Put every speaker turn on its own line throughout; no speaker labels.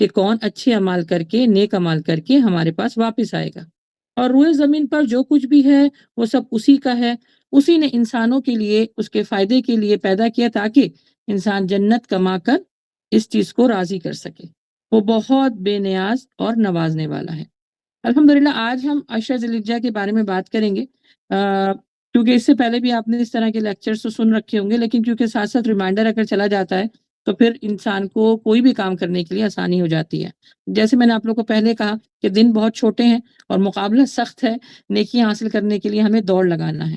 کہ کون اچھے اعمال کر کے نیک اعمال کر کے ہمارے پاس واپس آئے گا، اور روئے زمین پر جو کچھ بھی ہے وہ سب اسی کا ہے، اسی نے انسانوں کے لیے اس کے فائدے کے لیے پیدا کیا تاکہ انسان جنت کما کر اس چیز کو راضی کر سکے۔ وہ بہت بے نیاز اور نوازنے والا ہے۔ الحمدللہ آج ہم عشرہ ذی الحجہ کے بارے میں بات کریں گے، کیونکہ اس سے پہلے بھی آپ نے اس طرح کے لیکچرز تو سن رکھے ہوں گے، لیکن کیونکہ ساتھ ساتھ ریمائنڈر اگر چلا جاتا ہے تو پھر انسان کو کوئی بھی کام کرنے کے لیے آسانی ہو جاتی ہے۔ جیسے میں نے آپ لوگ کو پہلے کہا کہ دن بہت چھوٹے ہیں اور مقابلہ سخت ہے، نیکیاں حاصل کرنے کے لیے ہمیں دوڑ لگانا ہے،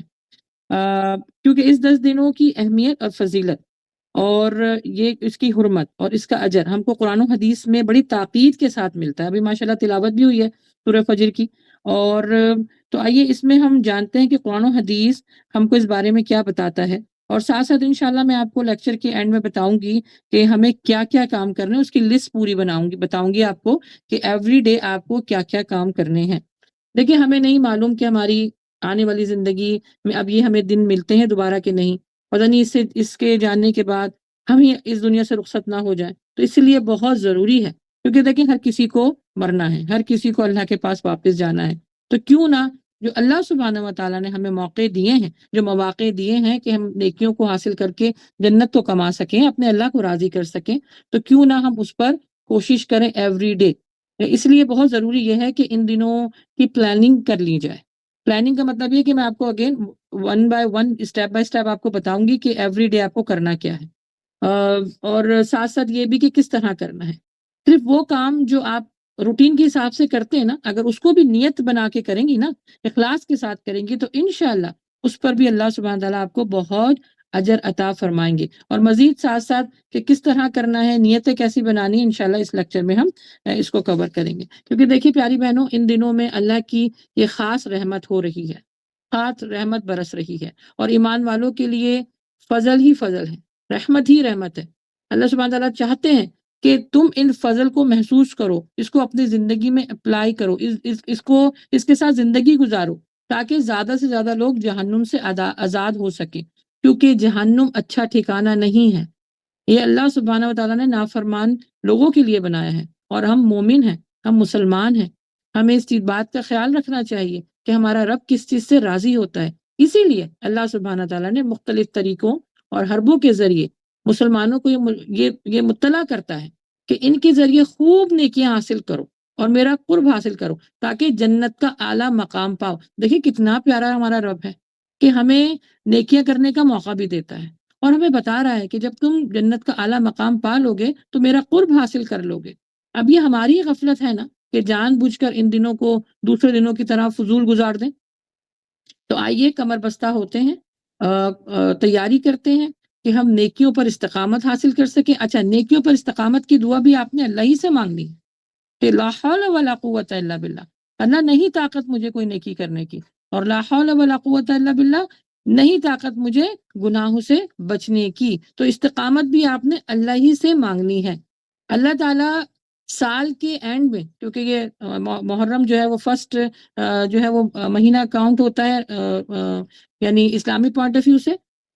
کیونکہ اس 10 دنوں کی اہمیت اور فضیلت اور یہ اس کی حرمت اور اس کا اجر ہم کو قرآن و حدیث میں بڑی تاکید کے ساتھ ملتا ہے۔ ابھی ماشاءاللہ تلاوت بھی ہوئی ہے سورہ فجر کی، اور تو آئیے اس میں ہم جانتے ہیں کہ قرآن و حدیث ہم کو اس بارے میں کیا بتاتا ہے، اور ساتھ ساتھ انشاءاللہ میں آپ کو لیکچر کے اینڈ میں بتاؤں گی کہ ہمیں کیا کیا کام کرنے ہیں، اس کی لسٹ پوری بتاؤں گی آپ کو کہ ایوری ڈے آپ کو کیا کیا کام کرنے ہیں۔ دیکھیں ہمیں نہیں معلوم کہ ہماری آنے والی زندگی میں اب یہ ہمیں دن ملتے ہیں دوبارہ کہ نہیں، پتہ نہیں اس کے جاننے کے بعد ہم ہی اس دنیا سے رخصت نہ ہو جائیں، تو اس لیے بہت ضروری ہے، کیونکہ دیکھیں ہر کسی کو مرنا ہے، ہر کسی کو اللہ کے پاس واپس جانا ہے، تو کیوں نہ جو اللہ سبحانہ و تعالیٰ نے ہمیں موقع دیے ہیں، جو مواقع دیے ہیں کہ ہم نیکیوں کو حاصل کر کے جنت تو کما سکیں، اپنے اللہ کو راضی کر سکیں، تو کیوں نہ ہم اس پر کوشش کریں ایوری ڈے۔ اس لیے بہت ضروری یہ ہے کہ ان دنوں کی پلاننگ کر لی جائے۔ پلاننگ کا مطلب یہ کہ میں آپ کو again one by one step by step آپ کو بتاؤں گی کہ ایوری ڈے آپ کو کرنا کیا ہے، اور ساتھ ساتھ یہ بھی کہ کس طرح کرنا ہے۔ صرف وہ کام جو آپ روٹین کے حساب سے کرتے ہیں نا، اگر اس کو بھی نیت بنا کے کریں گی نا، اخلاص کے ساتھ کریں گی، تو انشاءاللہ اس پر بھی اللہ سبحانہ تعالیٰ آپ کو بہت اجر عطا فرمائیں گے، اور مزید ساتھ ساتھ کہ کس طرح کرنا ہے، نیتیں کیسی بنانی ہے، انشاءاللہ اس لیکچر میں ہم اس کو کور کریں گے۔ کیونکہ دیکھیے پیاری بہنوں، ان دنوں میں اللہ کی یہ خاص رحمت ہو رہی ہے، خاص رحمت برس رہی ہے، اور ایمان والوں کے لیے فضل ہی فضل ہے، رحمت ہی رحمت ہے۔ اللہ سبحانہ تعالیٰ چاہتے ہیں کہ تم ان فضل کو محسوس کرو، اس کو اپنی زندگی میں اپلائی کرو، اس کے ساتھ زندگی گزارو، تاکہ زیادہ سے زیادہ لوگ جہنم سے آزاد ہو سکیں، کیونکہ جہنم اچھا ٹھکانہ نہیں ہے۔ یہ اللہ سبحانہ و تعالیٰ نے نافرمان لوگوں کے لیے بنایا ہے، اور ہم مومن ہیں، ہم مسلمان ہیں، ہمیں اس چیز بات کا خیال رکھنا چاہیے کہ ہمارا رب کس چیز سے راضی ہوتا ہے۔ اسی لیے اللہ سبحانہ تعالیٰ نے مختلف طریقوں اور حربوں کے ذریعے مسلمانوں کو یہ مطلع کرتا ہے کہ ان کے ذریعے خوب نیکیاں حاصل کرو اور میرا قرب حاصل کرو، تاکہ جنت کا اعلیٰ مقام پاؤ۔ دیکھیں کتنا پیارا ہمارا رب ہے کہ ہمیں نیکیاں کرنے کا موقع بھی دیتا ہے، اور ہمیں بتا رہا ہے کہ جب تم جنت کا اعلیٰ مقام پا لو گے تو میرا قرب حاصل کر لو گے۔ اب یہ ہماری غفلت ہے نا کہ جان بوجھ کر ان دنوں کو دوسرے دنوں کی طرح فضول گزار دیں۔ تو آئیے کمر بستہ ہوتے ہیں، تیاری کرتے ہیں کہ ہم نیکیوں پر استقامت حاصل کر سکیں۔ اچھا، نیکیوں پر استقامت کی دعا بھی آپ نے اللہ ہی سے مانگنی ہے کہ لا حول ولا قوت الا باللہ، اللہ نہیں طاقت مجھے کوئی نیکی کرنے کی، اور لا حول ولا قوت الا باللہ نہیں طاقت مجھے گناہوں سے بچنے کی۔ تو استقامت بھی آپ نے اللہ ہی سے مانگنی ہے۔ اللہ تعالیٰ سال کے اینڈ میں، کیونکہ یہ محرم جو ہے وہ فرسٹ جو ہے وہ مہینہ کاؤنٹ ہوتا ہے یعنی اسلامی پوائنٹ آف ویو سے،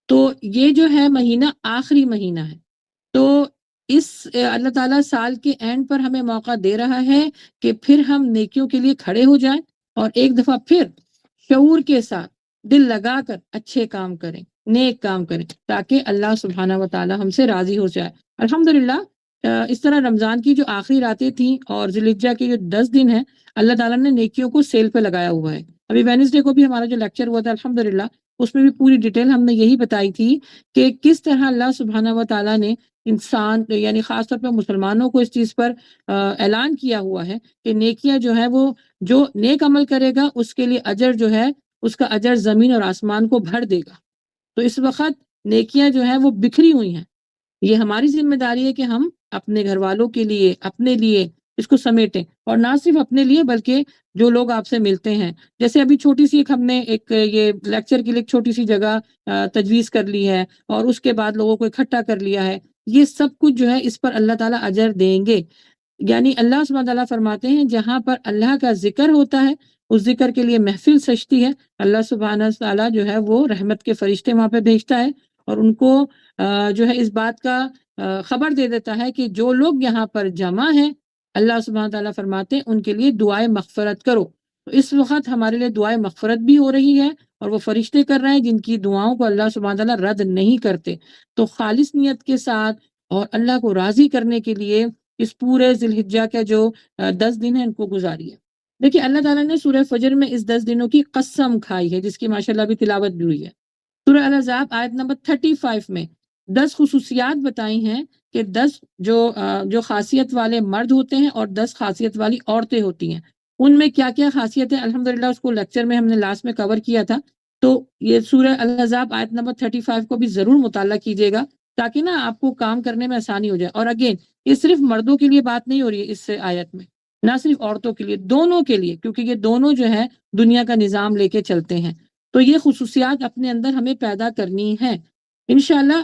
تو یہ جو ہے مہینہ آخری مہینہ ہے، تو اس اللہ تعالیٰ سال کے اینڈ پر ہمیں موقع دے رہا ہے کہ پھر ہم نیکیوں کے لیے کھڑے ہو جائیں، اور ایک دفعہ پھر شعور کے ساتھ دل لگا کر اچھے کام کریں، نیک کام کریں، تاکہ اللہ سبحانہ و تعالیٰ ہم سے راضی ہو جائے۔ الحمدللہ اس طرح رمضان کی جو آخری راتیں تھیں اور ذی الحجہ کے جو 10 دن ہیں، اللہ تعالیٰ نے نیکیوں کو سیل پہ لگایا ہوا ہے۔ ابھی وینسڈے کو بھی ہمارا جو لیکچر ہوا تھا الحمدللہ، اس میں بھی پوری ڈیٹیل ہم نے یہی بتائی تھی کہ کس طرح اللہ سبحانہ و تعالیٰ نے انسان یعنی خاص طور پہ مسلمانوں کو اس چیز پر اعلان کیا ہوا ہے کہ نیکیاں جو ہے وہ جو نیک عمل کرے گا اس کے لیے اجر جو ہے اس کا اجر زمین اور آسمان کو بھر دے گا۔ تو اس وقت نیکیاں جو ہیں وہ بکھری ہوئی ہیں، یہ ہماری ذمہ داری ہے کہ ہم اپنے گھر والوں کے لیے، اپنے لیے اس کو سمیٹیں، اور نہ صرف اپنے لیے بلکہ جو لوگ آپ سے ملتے ہیں۔ جیسے ابھی چھوٹی سی ہم نے ایک یہ لیکچر کے لیے ایک چھوٹی سی جگہ تجویز کر لی ہے، اور اس کے بعد لوگوں کو اکٹھا کر لیا ہے، یہ سب کچھ جو ہے اس پر اللہ تعالیٰ اجر دیں گے۔ یعنی اللہ سبحانہ تعالیٰ فرماتے ہیں جہاں پر اللہ کا ذکر ہوتا ہے اس ذکر کے لیے محفل سجتی ہے، اللہ سبحانہ تعالیٰ جو ہے وہ رحمت کے فرشتے وہاں پہ بھیجتا ہے، اور ان کو جو ہے اس بات کا خبر دے دیتا ہے کہ جو لوگ یہاں پر جمع ہیں اللہ سبحانہ تعالیٰ فرماتے ہیں ان کے لیے دعائے مغفرت کرو. تو اس وقت ہمارے لیے دعائے مغفرت بھی ہو رہی ہے اور وہ فرشتے کر رہے ہیں جن کی دعاؤں کو اللہ سبحانہ تعالیٰ رد نہیں کرتے. تو خالص نیت کے ساتھ اور اللہ کو راضی کرنے کے لیے اس پورے ذی الحجہ کا جو 10 دن ہیں ان کو گزاریے. دیکھیے اللہ تعالیٰ نے سورہ فجر میں اس 10 دنوں کی قسم کھائی ہے جس کی ماشاءاللہ بھی تلاوت بھی ہوئی ہے. سورہ الاحزاب آیت نمبر 35 میں 10 خصوصیات بتائی ہیں کہ 10 جو خاصیت والے مرد ہوتے ہیں اور 10 خاصیت والی عورتیں ہوتی ہیں. ان میں کیا کیا خاصیت ہے الحمدللہ اس کو لیکچر میں ہم نے لاسٹ میں کور کیا تھا. تو یہ سورہ الاحزاب آیت نمبر 35 کو بھی ضرور مطالعہ کیجیے گا تاکہ نا آپ کو کام کرنے میں آسانی ہو جائے. اور اگین یہ صرف مردوں کے لیے بات نہیں ہو رہی ہے اس آیت میں، نہ صرف عورتوں کے لیے، دونوں کے لیے، کیونکہ یہ دونوں جو ہے دنیا کا نظام لے کے چلتے ہیں. تو یہ خصوصیات اپنے اندر ہمیں پیدا کرنی ہے انشاءاللہ.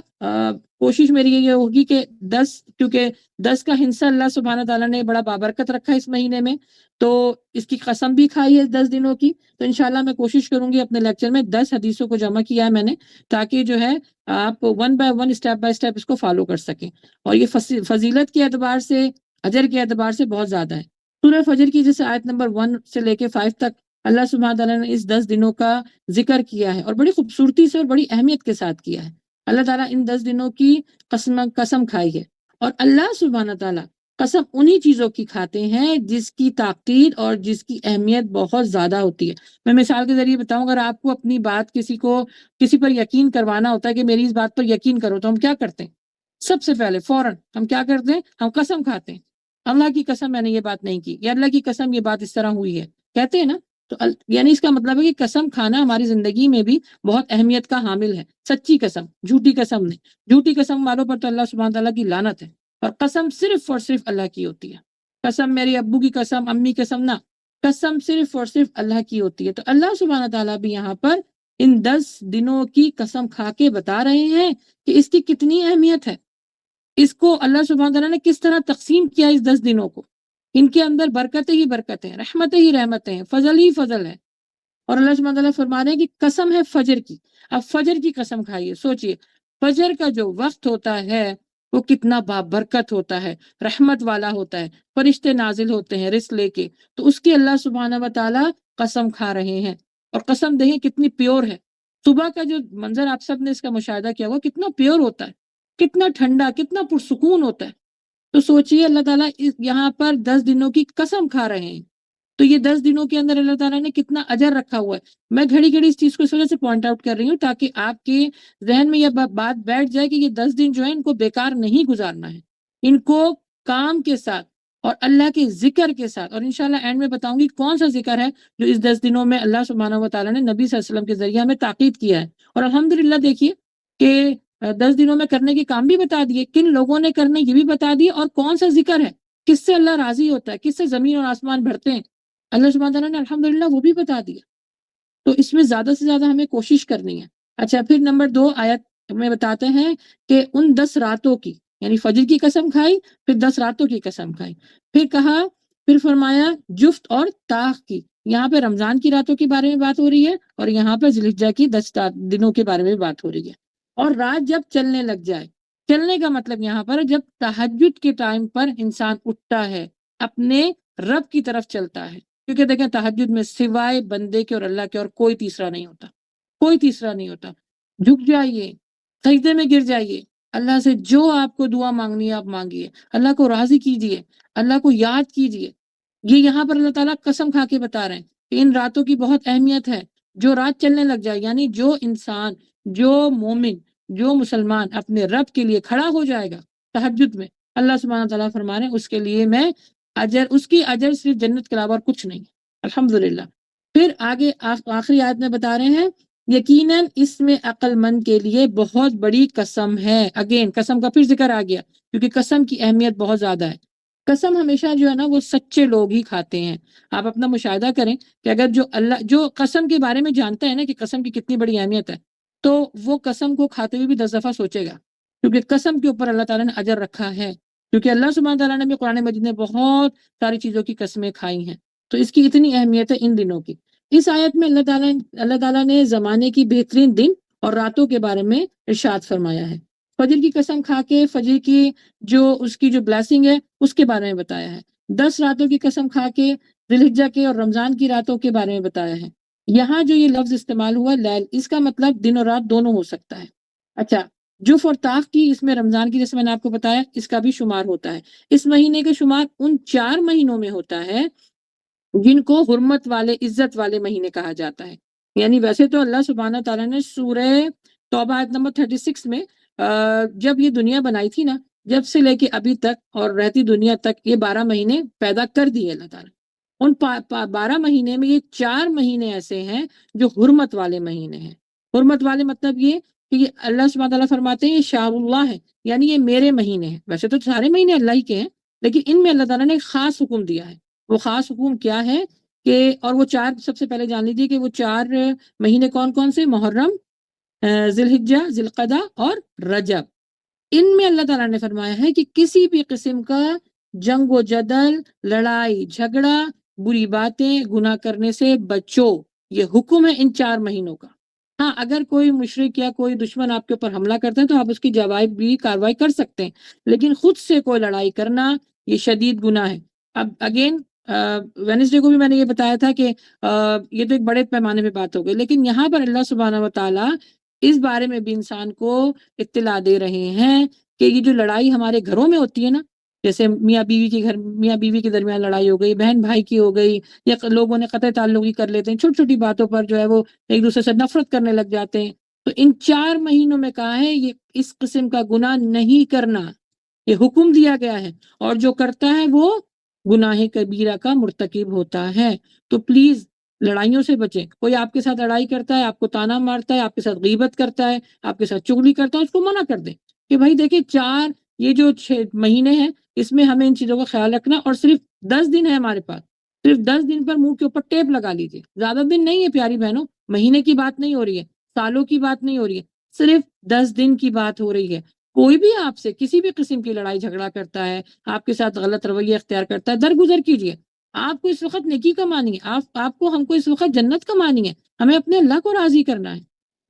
کوشش میری یہ ہوگی کہ 10 کیونکہ 10 کا حصہ اللہ سبحانہ تعالیٰ نے بڑا بابرکت رکھا ہے اس مہینے میں، تو اس کی قسم بھی کھائی ہے 10 دنوں کی. تو انشاءاللہ میں کوشش کروں گی اپنے لیکچر میں 10 حدیثوں کو جمع کیا ہے میں نے، تاکہ جو ہے آپ 1 بائی 1 اسٹیپ بائی اسٹیپ اس کو فالو کر سکیں. اور یہ فضیلت کے اعتبار سے، اجر کے اعتبار سے بہت زیادہ ہے. سورہ فجر کی جیسے آیت نمبر 1 سے لے کے 5 تک اللہ سبحانہ تعالیٰ نے اس 10 دنوں کا ذکر کیا ہے اور بڑی خوبصورتی سے اور بڑی اہمیت کے ساتھ کیا ہے. اللہ تعالیٰ ان 10 دنوں کی قسم کھائی ہے. اور اللہ سبحانہ تعالیٰ قسم انہی چیزوں کی کھاتے ہیں جس کی تاکید اور جس کی اہمیت بہت زیادہ ہوتی ہے. میں مثال کے ذریعے بتاؤں، اگر آپ کو اپنی بات کسی پر یقین کروانا ہوتا ہے کہ میری اس بات پر یقین کرو، تو ہم کیا کرتے ہیں؟ سب سے پہلے فوراً ہم کیا کرتے ہیں؟ ہم قسم کھاتے ہیں. اللہ کی قسم میں نے یہ بات نہیں کی، یا اللہ کی قسم یہ بات اس طرح ہوئی ہے، کہتے ہیں نا. تو یعنی اس کا مطلب ہے کہ قسم کھانا ہماری زندگی میں بھی بہت اہمیت کا حامل ہے. سچی قسم، جھوٹی قسم نہیں. جھوٹی قسم والوں پر تو اللہ سبحانہ تعالیٰ کی لعنت ہے. اور قسم صرف اور صرف اللہ کی ہوتی ہے. قسم میری ابو کی قسم، امی قسم نہ، قسم صرف اور صرف اللہ کی ہوتی ہے. تو اللہ سبحانہ تعالیٰ بھی یہاں پر ان 10 دنوں کی قسم کھا کے بتا رہے ہیں کہ اس کی کتنی اہمیت ہے. اس کو اللہ سبحانہ تعالیٰ نے کس طرح تقسیم کیا اس 10 دنوں کو. ان کے اندر برکتیں ہی برکتیں ہیں، رحمتیں ہی رحمتیں ہیں، فضل ہی فضل ہے. اور اللہ سبحانہ تعالیٰ فرما رہے ہیں کہ قسم ہے فجر کی. اب فجر کی قسم کھائیے، سوچئے فجر کا جو وقت ہوتا ہے وہ کتنا بابرکت ہوتا ہے، رحمت والا ہوتا ہے، فرشتے نازل ہوتے ہیں رزق لے کے. تو اس کی اللہ سبحانہ و تعالیٰ قسم کھا رہے ہیں. اور قسم دیکھیں کتنی پیور ہے. صبح کا جو منظر آپ سب نے اس کا مشاہدہ کیا ہوا کتنا پیور ہوتا ہے، کتنا ٹھنڈا، کتنا پرسکون ہوتا ہے. تو سوچئے اللہ تعالیٰ یہاں پر 10 دنوں کی قسم کھا رہے ہیں. تو یہ 10 دنوں کے اندر اللہ تعالیٰ نے کتنا اجر رکھا ہوا ہے. میں گھڑی گھڑی اس چیز کو اس وجہ سے پوائنٹ آؤٹ کر رہی ہوں تاکہ آپ کے ذہن میں یہ بات بیٹھ جائے کہ یہ 10 دن جو ہے ان کو بیکار نہیں گزارنا ہے. ان کو کام کے ساتھ اور اللہ کے ذکر کے ساتھ، اور انشاءاللہ اینڈ میں بتاؤں گی کون سا ذکر ہے جو اس 10 دنوں میں اللہ سبحانہ و تعالیٰ نے نبی صلی اللہ علیہ وسلم کے ذریعے ہمیں تاکید کیا ہے. اور الحمدللہ دیکھیے کہ 10 دنوں میں کرنے کے کام بھی بتا دیے، کن لوگوں نے کرنے یہ بھی بتا دیے، اور کون سا ذکر ہے، کس سے اللہ راضی ہوتا ہے، کس سے زمین اور آسمان بھرتے ہیں، اللہ سبحانہ تعالیٰ نے الحمدللہ وہ بھی بتا دیا. تو اس میں زیادہ سے زیادہ ہمیں کوشش کرنی ہے. اچھا، پھر نمبر 2 آیت میں بتاتے ہیں کہ ان 10 راتوں کی، یعنی فجر کی قسم کھائی، پھر 10 راتوں کی قسم کھائی، پھر کہا، پھر فرمایا جفت اور طاق کی. یہاں پہ رمضان کی راتوں کے بارے میں بات ہو رہی ہے اور یہاں پہ ذی الحجہ کی 10 دنوں کے بارے میں بات ہو رہی ہے. اور رات جب چلنے لگ جائے، چلنے کا مطلب یہاں پر جب تہجد کے ٹائم پر انسان اٹھتا ہے، اپنے رب کی طرف چلتا ہے. کیونکہ دیکھیں تہجد میں سوائے بندے کے اور اللہ کے اور کوئی تیسرا نہیں ہوتا، کوئی تیسرا نہیں ہوتا. جھک جائیے، سجدے میں گر جائیے، اللہ سے جو آپ کو دعا مانگنی ہے آپ مانگیے، اللہ کو راضی کیجیے، اللہ کو یاد کیجیے. یہ یہاں پر اللہ تعالیٰ قسم کھا کے بتا رہے ہیں کہ ان راتوں کی بہت اہمیت ہے. جو رات چلنے لگ جائے، یعنی جو انسان، جو مومن، جو مسلمان اپنے رب کے لیے کھڑا ہو جائے گا تہجد میں، اللہ سبحانہ تعالیٰ فرما رہے ہیں اس کے لیے میں اس کی اجر صرف جنت کے علاوہ اور کچھ نہیں. الحمدللہ. پھر آگے آخری آیت میں بتا رہے ہیں یقیناً اس میں عقل مند کے لیے بہت بڑی قسم ہے. اگین قسم کا پھر ذکر آ گیا کیونکہ قسم کی اہمیت بہت زیادہ ہے. قسم ہمیشہ جو ہے نا وہ سچے لوگ ہی کھاتے ہیں. آپ اپنا مشاہدہ کریں کہ اگر جو قسم کے بارے میں جانتا ہے نا کہ قسم کی کتنی بڑی اہمیت ہے، تو وہ قسم کو کھاتے ہوئے بھی 10 دفعہ سوچے گا، کیونکہ قسم کے اوپر اللہ تعالیٰ نے اجر رکھا ہے. کیونکہ اللہ سبحانہ تعالیٰ نے بھی قرآن مجید میں بہت ساری چیزوں کی قسمیں کھائی ہیں. تو اس کی اتنی اہمیت ہے ان دنوں کی. اس آیت میں اللہ تعالیٰ نے زمانے کی بہترین دن اور راتوں کے بارے میں ارشاد فرمایا ہے. فجر کی قسم کھا کے فجر کی جو اس کی جو بلیسنگ ہے اس کے بارے میں بتایا ہے. 10 راتوں کی قسم کھا کے ذی الحجہ کے اور رمضان کی راتوں کے بارے میں بتایا ہے۔ یہاں جو یہ لفظ استعمال ہوا لیل، اس کا مطلب دن اور رات دونوں ہو سکتا ہے۔ اچھا، جف اور طاق کی، اس میں رمضان کی جیسے میں نے آپ کو بتایا اس کا بھی شمار ہوتا ہے۔ اس مہینے کا شمار ان 4 مہینوں میں ہوتا ہے جن کو حرمت والے، عزت والے مہینے کہا جاتا ہے۔ یعنی ویسے تو اللہ سبحانہ تعالیٰ نے سورہ توبہ آیت نمبر 36 میں جب یہ دنیا بنائی تھی نا، جب سے لے کے ابھی تک اور رہتی دنیا تک یہ 12 مہینے پیدا کر دیے اللہ تعالیٰ۔ ان 12 مہینے میں یہ 4 مہینے ایسے ہیں جو حرمت والے مہینے ہیں۔ حرمت والے مطلب یہ کہ یہ اللہ سبحانہ تعالیٰ فرماتے ہیں یہ شہر اللہ ہے، یعنی یہ میرے مہینے ہیں۔ ویسے تو سارے مہینے اللہ ہی کے ہیں، لیکن ان میں اللہ تعالیٰ نے ایک خاص حکم دیا ہے۔ وہ خاص حکم کیا ہے کہ، اور وہ 4 سب سے پہلے جان لیجیے کہ وہ 4 مہینے کون کون سے؟ محرم، ذی الحجہ، ذی القعدہ اور رجب۔ ان میں اللہ تعالیٰ نے فرمایا ہے کہ کسی بھی قسم کا جنگ و جدل، لڑائی جھگڑا، بری باتیں، گناہ کرنے سے بچو۔ یہ حکم ہے ان 4 مہینوں کا۔ ہاں، اگر کوئی مشرک یا کوئی دشمن آپ کے اوپر حملہ کرتا ہے تو آپ اس کی جوابی کارروائی کر سکتے ہیں، لیکن خود سے کوئی لڑائی کرنا یہ شدید گناہ ہے۔ اب اگین وینسڈے کو بھی میں نے یہ بتایا تھا کہ یہ تو ایک بڑے پیمانے پہ بات ہو گئی، لیکن یہاں پر اللہ سبحانہ و تعالیٰ اس بارے میں بھی انسان کو اطلاع دے رہے ہیں کہ یہ جو لڑائی ہمارے گھروں میں ہوتی ہے نا، جیسے میاں بیوی کے درمیان لڑائی ہو گئی، بہن بھائی کی ہو گئی، یا لوگوں نے قطع تعلق ہی کر لیتے ہیں، چھوٹی چھوٹی باتوں پر جو ہے وہ ایک دوسرے سے نفرت کرنے لگ جاتے ہیں، تو ان 4 مہینوں میں کہا ہے یہ اس قسم کا گناہ نہیں کرنا، یہ حکم دیا گیا ہے، اور جو کرتا ہے وہ گناہ کبیرہ کا مرتکب ہوتا ہے۔ تو پلیز لڑائیوں سے بچیں۔ کوئی آپ کے ساتھ لڑائی کرتا ہے، آپ کو تانا مارتا ہے، آپ کے ساتھ غیبت کرتا ہے، آپ کے ساتھ چغلی کرتا ہے، اس کو منع کر دیں کہ بھائی دیکھیں 4 یہ جو 6 مہینے ہیں اس میں ہمیں ان چیزوں کا خیال رکھنا، اور صرف 10 دن ہے ہمارے پاس، صرف 10 دن پر منہ کے اوپر ٹیپ لگا لیجیے، زیادہ دن نہیں ہے پیاری بہنوں، مہینے کی بات نہیں ہو رہی ہے، سالوں کی بات نہیں ہو رہی ہے، صرف 10 دن کی بات ہو رہی ہے۔ کوئی بھی آپ سے کسی بھی قسم کی لڑائی جھگڑا کرتا ہے، آپ کے ساتھ غلط رویہ اختیار کرتا ہے، درگزر کیجیے۔ آپ کو اس وقت نیکی کمانی ہے، آپ کو، ہم کو اس وقت جنت کمانی ہے، ہمیں اپنے اللہ کو راضی کرنا ہے۔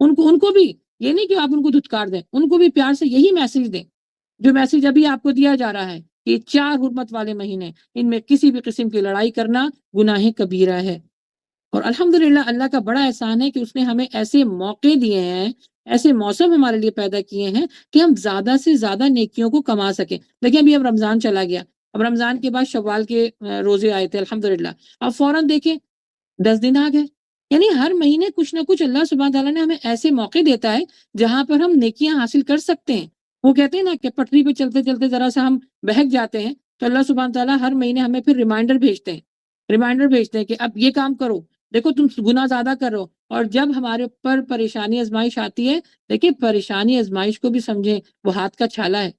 ان کو بھی یہ نہیں کہ آپ ان کو دھتکار دیں، ان کو بھی پیار سے یہی میسج دیں جو میسج ابھی آپ کو دیا جا رہا ہے کہ 4 حرمت والے مہینے، ان میں کسی بھی قسم کی لڑائی کرنا گناہ کبیرہ ہے۔ اور الحمدللہ اللہ کا بڑا احسان ہے کہ اس نے ہمیں ایسے موقع دیے ہیں، ایسے موسم ہمارے لیے پیدا کیے ہیں کہ ہم زیادہ سے زیادہ نیکیوں کو کما سکیں۔ دیکھیں ابھی اب رمضان چلا گیا، اب رمضان کے بعد شوال کے روزے آئے تھے الحمدللہ، اب فوراً دیکھیں 10 دن آ گئے۔ یعنی ہر مہینے کچھ نہ کچھ اللہ سبحانہ تعالیٰ نے ہمیں ایسے موقع دیتا ہے جہاں پر ہم نیکیاں حاصل کر سکتے ہیں۔ وہ کہتے ہیں نا کہ پٹری پہ چلتے چلتے ذرا سا ہم بہک جاتے ہیں، تو اللہ سبحانہ تعالیٰ ہر مہینے ہمیں پھر ریمائنڈر بھیجتے ہیں کہ اب یہ کام کرو، دیکھو تم گناہ زیادہ کرو۔ اور جب ہمارے اوپر پریشانی آزمائش آتی ہے، دیکھیں پریشانی آزمائش کو بھی سمجھیں وہ ہاتھ کا چھالا ہے۔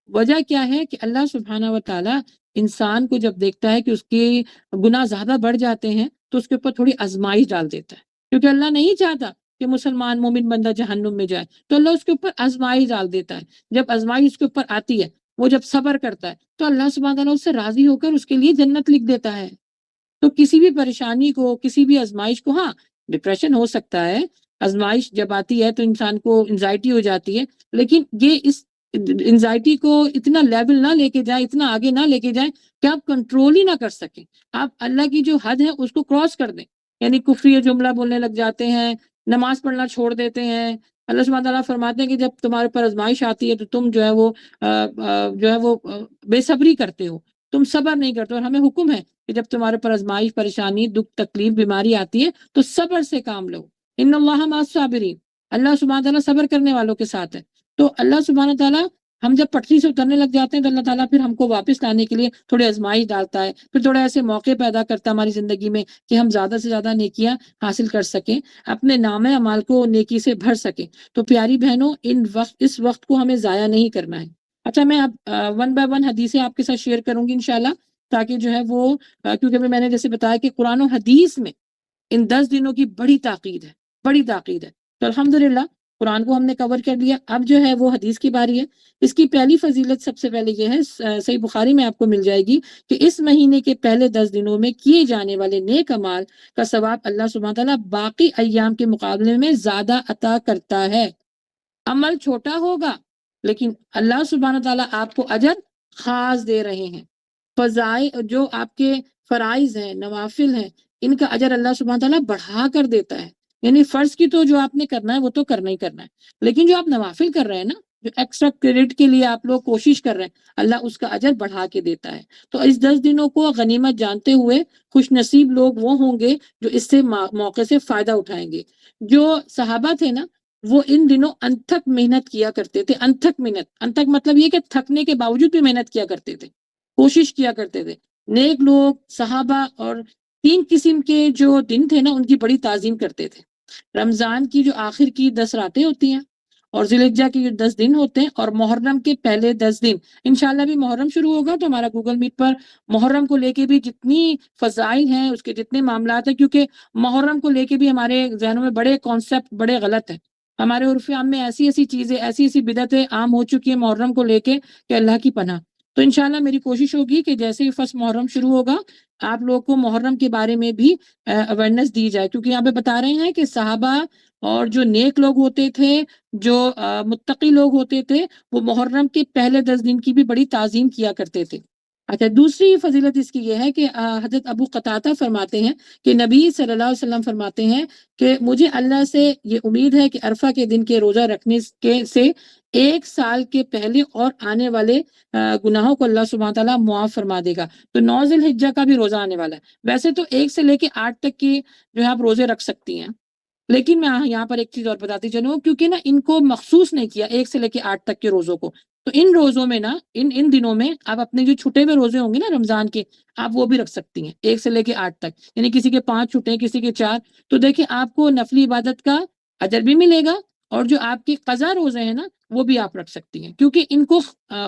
وجہ کیا ہے کہ اللہ سبحانہ و تعالیٰ انسان کو جب دیکھتا ہے کہ اس کے گناہ زیادہ بڑھ جاتے ہیں تو اس کے اوپر تھوڑی آزمائش ڈال دیتا ہے، کیونکہ اللہ نہیں چاہتا کہ مسلمان مومن بندہ جہنم میں جائے، تو اللہ اس کے اوپر آزمائش ڈال دیتا ہے۔ جب آزمائش اس کے اوپر آتی ہے، وہ جب صبر کرتا ہے تو اللہ سبحانہ تعالیٰ اس سے راضی ہو کر اس کے لیے جنت لکھ دیتا ہے۔ تو کسی بھی پریشانی کو، کسی بھی آزمائش کو، ہاں ڈپریشن ہو سکتا ہے، آزمائش جب آتی ہے تو انسان کو انزائٹی ہو جاتی ہے، لیکن یہ اس انزائٹی کو اتنا لیول نہ لے کے جائیں، اتنا آگے نہ لے کے جائیں کہ آپ کنٹرول ہی نہ کر سکیں، آپ اللہ کی جو حد ہے اس کو کراس کر دیں، یعنی کفری جملہ بولنے لگ جاتے ہیں، نماز پڑھنا چھوڑ دیتے ہیں۔ اللہ سبحانہ تعالیٰ فرماتے ہیں کہ جب تمہارے پر آزمائش آتی ہے تو تم جو ہے وہ بے صبری کرتے ہو، تم صبر نہیں کرتے، اور ہمیں حکم ہے کہ جب تمہارے پر آزمائش، پریشانی، دکھ، تکلیف، بیماری آتی ہے تو صبر سے کام لو۔ ان اللہ مع الصابرین، اللہ سبحانہ تعالیٰ صبر کرنے والوں کے ساتھ ہے۔ تو اللہ سبحانہ تعالیٰ، ہم جب پٹری سے اترنے لگ جاتے ہیں تو اللہ تعالیٰ پھر ہم کو واپس لانے کے لیے تھوڑے آزمائش ڈالتا ہے، پھر تھوڑے ایسے موقع پیدا کرتا ہے ہماری زندگی میں کہ ہم زیادہ سے زیادہ نیکیاں حاصل کر سکیں، اپنے نامہ اعمال کو نیکی سے بھر سکیں۔ تو پیاری بہنوں، اس وقت کو ہمیں ضائع نہیں کرنا ہے۔ اچھا، میں اب 1 by 1 حدیثیں آپ کے ساتھ شیئر کروں گی انشاءاللہ، تاکہ جو ہے وہ کیونکہ میں نے جیسے بتایا کہ قرآن و حدیث میں ان 10 دنوں کی بڑی تاکید ہے۔ تو الحمدللہ قرآن کو ہم نے کور کر لیا، اب جو ہے وہ حدیث کی باری ہے۔ اس کی پہلی فضیلت سب سے پہلے یہ ہے، صحیح بخاری میں آپ کو مل جائے گی، کہ اس مہینے کے پہلے 10 دنوں میں کیے جانے والے نیک اعمال کا ثواب اللہ سبحانہ تعالیٰ باقی ایام کے مقابلے میں زیادہ عطا کرتا ہے۔ عمل چھوٹا ہوگا لیکن اللہ سبحانہ تعالیٰ آپ کو اجر خاص دے رہے ہیں۔ فضائل جو آپ کے فرائض ہیں، نوافل ہیں، ان کا اجر اللہ سبحانہ تعالیٰ بڑھا کر دیتا ہے. یعنی فرض کی تو جو آپ نے کرنا ہے وہ تو کرنا ہی کرنا ہے، لیکن جو آپ نوافل کر رہے ہیں نا، جو ایکسٹرا کریڈٹ کے لیے آپ لوگ کوشش کر رہے ہیں، اللہ اس کا اجر بڑھا کے دیتا ہے. تو اس 10 دنوں کو غنیمت جانتے ہوئے خوش نصیب لوگ وہ ہوں گے جو اس سے موقع سے فائدہ اٹھائیں گے. جو صحابہ تھے نا، وہ ان دنوں انتھک محنت کیا کرتے تھے. انتھک محنت، انتھک مطلب یہ کہ تھکنے کے باوجود بھی محنت کیا کرتے تھے، کوشش کیا کرتے تھے. نیک لوگ، صحابہ اور 3 قسم کے جو دن تھے نا، ان کی بڑی تعظیم کرتے تھے. رمضان کی جو آخر کی 10 راتیں ہوتی ہیں، اور ذی الحجہ کے جو 10 دن ہوتے ہیں، اور محرم کے پہلے 10 دن. انشاءاللہ بھی محرم شروع ہوگا تو ہمارا گوگل میٹ پر محرم کو لے کے بھی جتنی فضائل ہیں، اس کے جتنے معاملات ہیں، کیونکہ محرم کو لے کے بھی ہمارے ذہنوں میں بڑے کانسیپٹ بڑے غلط ہیں. ہمارے عرف عام میں ایسی ایسی چیزیں، ایسی ایسی بدعتیں عام ہو چکی ہیں محرم کو لے کے کہ اللہ کی پناہ. تو انشاءاللہ میری کوشش ہوگی کہ جیسے ہی فرسٹ محرم شروع ہوگا، آپ لوگ کو محرم کے بارے میں بھی اویئرنیس دی جائے، کیونکہ یہاں پہ بتا رہے ہیں کہ صحابہ اور جو نیک لوگ ہوتے تھے، جو متقی لوگ ہوتے تھے، وہ محرم کے پہلے 10 دن کی بھی بڑی تعظیم کیا کرتے تھے. اچھا، دوسری فضیلت اس کی یہ ہے کہ حضرت ابو قتادہ فرماتے ہیں کہ نبی صلی اللہ علیہ وسلم فرماتے ہیں کہ مجھے اللہ سے یہ امید ہے کہ عرفہ کے دن کے روزہ رکھنے سے 1 سال کے پہلے اور آنے والے گناہوں کو اللہ سبحانہ تعالیٰ معاف فرما دے گا. تو 9 ذی الحجہ کا بھی روزہ آنے والا ہے. ویسے تو 1 سے لے کے 8 تک کی جو ہے آپ روزے رکھ سکتی ہیں، لیکن میں یہاں پر ایک چیز اور بتاتی چلوں، کیونکہ نا ان کو مخصوص نہیں کیا 1 سے لے کے 8 تک کے روزوں کو. تو ان روزوں میں نا، ان دنوں میں آپ اپنے جو چھٹے ہوئے روزے ہوں گے نا رمضان کے، آپ وہ بھی رکھ سکتی ہیں 1 سے لے کے 8 تک. یعنی کسی کے 5 چھٹے ہیں، کسی کے 4. تو دیکھیں، آپ کو نفلی عبادت کا اجر بھی ملے گا، اور جو آپ کی قضا روزے ہیں نا، وہ بھی آپ رکھ سکتی ہیں، کیونکہ ان کو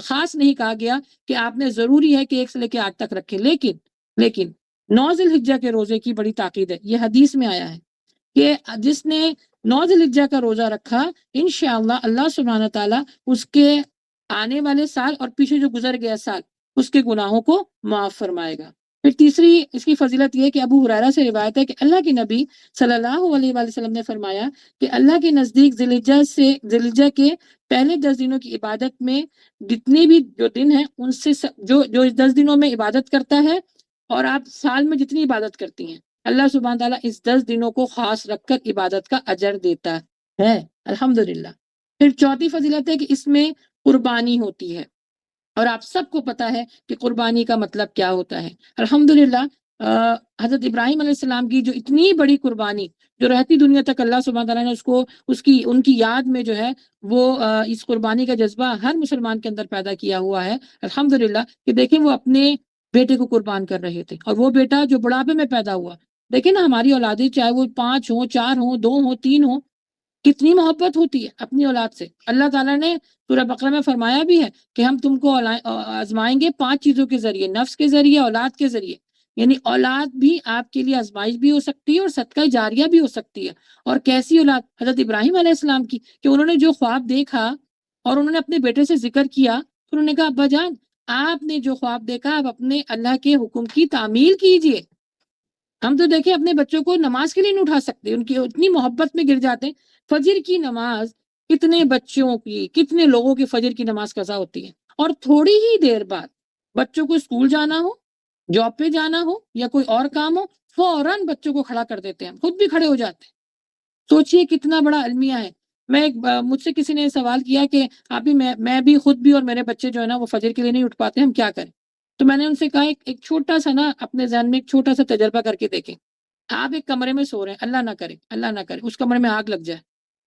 خاص نہیں کہا گیا کہ آپ نے ضروری ہے کہ 1 سے لے کے 8 تک رکھیں. لیکن 9 ذی الحجہ کے روزے کی بڑی تاکید ہے. یہ حدیث میں آیا ہے کہ جس نے 9 ذی الحجہ کا روزہ رکھا، انشاءاللہ اللہ سبحانہ تعالیٰ اس کے آنے والے سال اور پیچھے جو گزر گیا سال، اس کے گناہوں کو معاف فرمائے گا. پھر تیسری اس کی فضیلت یہ کہ ابو ہریرہ سے روایت ہے کہ اللہ کے نبی صلی اللہ علیہ وآلہ وسلم نے فرمایا کہ اللہ کے نزدیک ذی الحجہ کے پہلے 10 دنوں کی عبادت میں جتنے بھی جو دن ہیں، ان سے جو 10 دنوں میں عبادت کرتا ہے، اور آپ سال میں جتنی عبادت کرتی ہیں، اللہ سبحانہ تعالیٰ اس 10 دنوں کو خاص رکھ کر عبادت کا اجر دیتا ہے، الحمدللہ. پھر چوتھی فضیلت ہے کہ اس میں قربانی ہوتی ہے، اور آپ سب کو پتا ہے کہ قربانی کا مطلب کیا ہوتا ہے. الحمدللہ حضرت ابراہیم علیہ السلام کی جو اتنی بڑی قربانی، جو رہتی دنیا تک اللہ سبحانہ تعالیٰ نے ان کی یاد میں جو ہے وہ اس قربانی کا جذبہ ہر مسلمان کے اندر پیدا کیا ہوا ہے. الحمدللہ کہ دیکھیں وہ اپنے بیٹے کو قربان کر رہے تھے، اور وہ بیٹا جو بڑھاپے میں پیدا ہوا. دیکھیں نا، ہماری اولادیں چاہے وہ 5 ہوں، 4 ہوں، 2 ہوں، 3 ہوں، کتنی محبت ہوتی ہے اپنی اولاد سے. اللہ تعالیٰ نے سورہ بقرہ میں فرمایا بھی ہے کہ ہم تم کو آزمائیں گے 5 چیزوں کے ذریعے، نفس کے ذریعے، اولاد کے ذریعے. یعنی اولاد بھی آپ کے لیے آزمائش بھی ہو سکتی ہے اور صدقہ جاریہ بھی ہو سکتی ہے. اور کیسی اولاد؟ حضرت ابراہیم علیہ السلام کی، کہ انہوں نے جو خواب دیکھا اور انہوں نے اپنے بیٹے سے ذکر کیا، تو انہوں نے کہا ابا جان، آپ نے جو خواب دیکھا، آپ اپنے اللہ کے حکم کی تعمیل کیجئے. ہم تو دیکھیں اپنے بچوں کو نماز کے لیے نہیں اٹھا سکتے، ان کی اتنی محبت میں گر جاتے ہیں. فجر کی نماز کتنے بچوں کی، کتنے لوگوں کی فجر کی نماز قضا ہوتی ہے، اور تھوڑی ہی دیر بعد بچوں کو اسکول جانا ہو، جاب پہ جانا ہو، یا کوئی اور کام ہو، فوراً بچوں کو کھڑا کر دیتے ہیں، خود بھی کھڑے ہو جاتے ہیں. سوچئے کتنا بڑا المیہ ہے. مجھ سے کسی نے سوال کیا کہ آپ بھی، میں بھی، خود بھی، اور میرے بچے جو ہے نا وہ فجر کے لیے نہیں اٹھ پاتے، ہم کیا کریں؟ تو میں نے ان سے کہا ایک چھوٹا سا نا اپنے ذہن میں ایک چھوٹا سا تجربہ کر کے دیکھیں. آپ ایک کمرے میں سو رہے ہیں، اللہ نہ کرے اس کمرے میں آگ لگ جائے،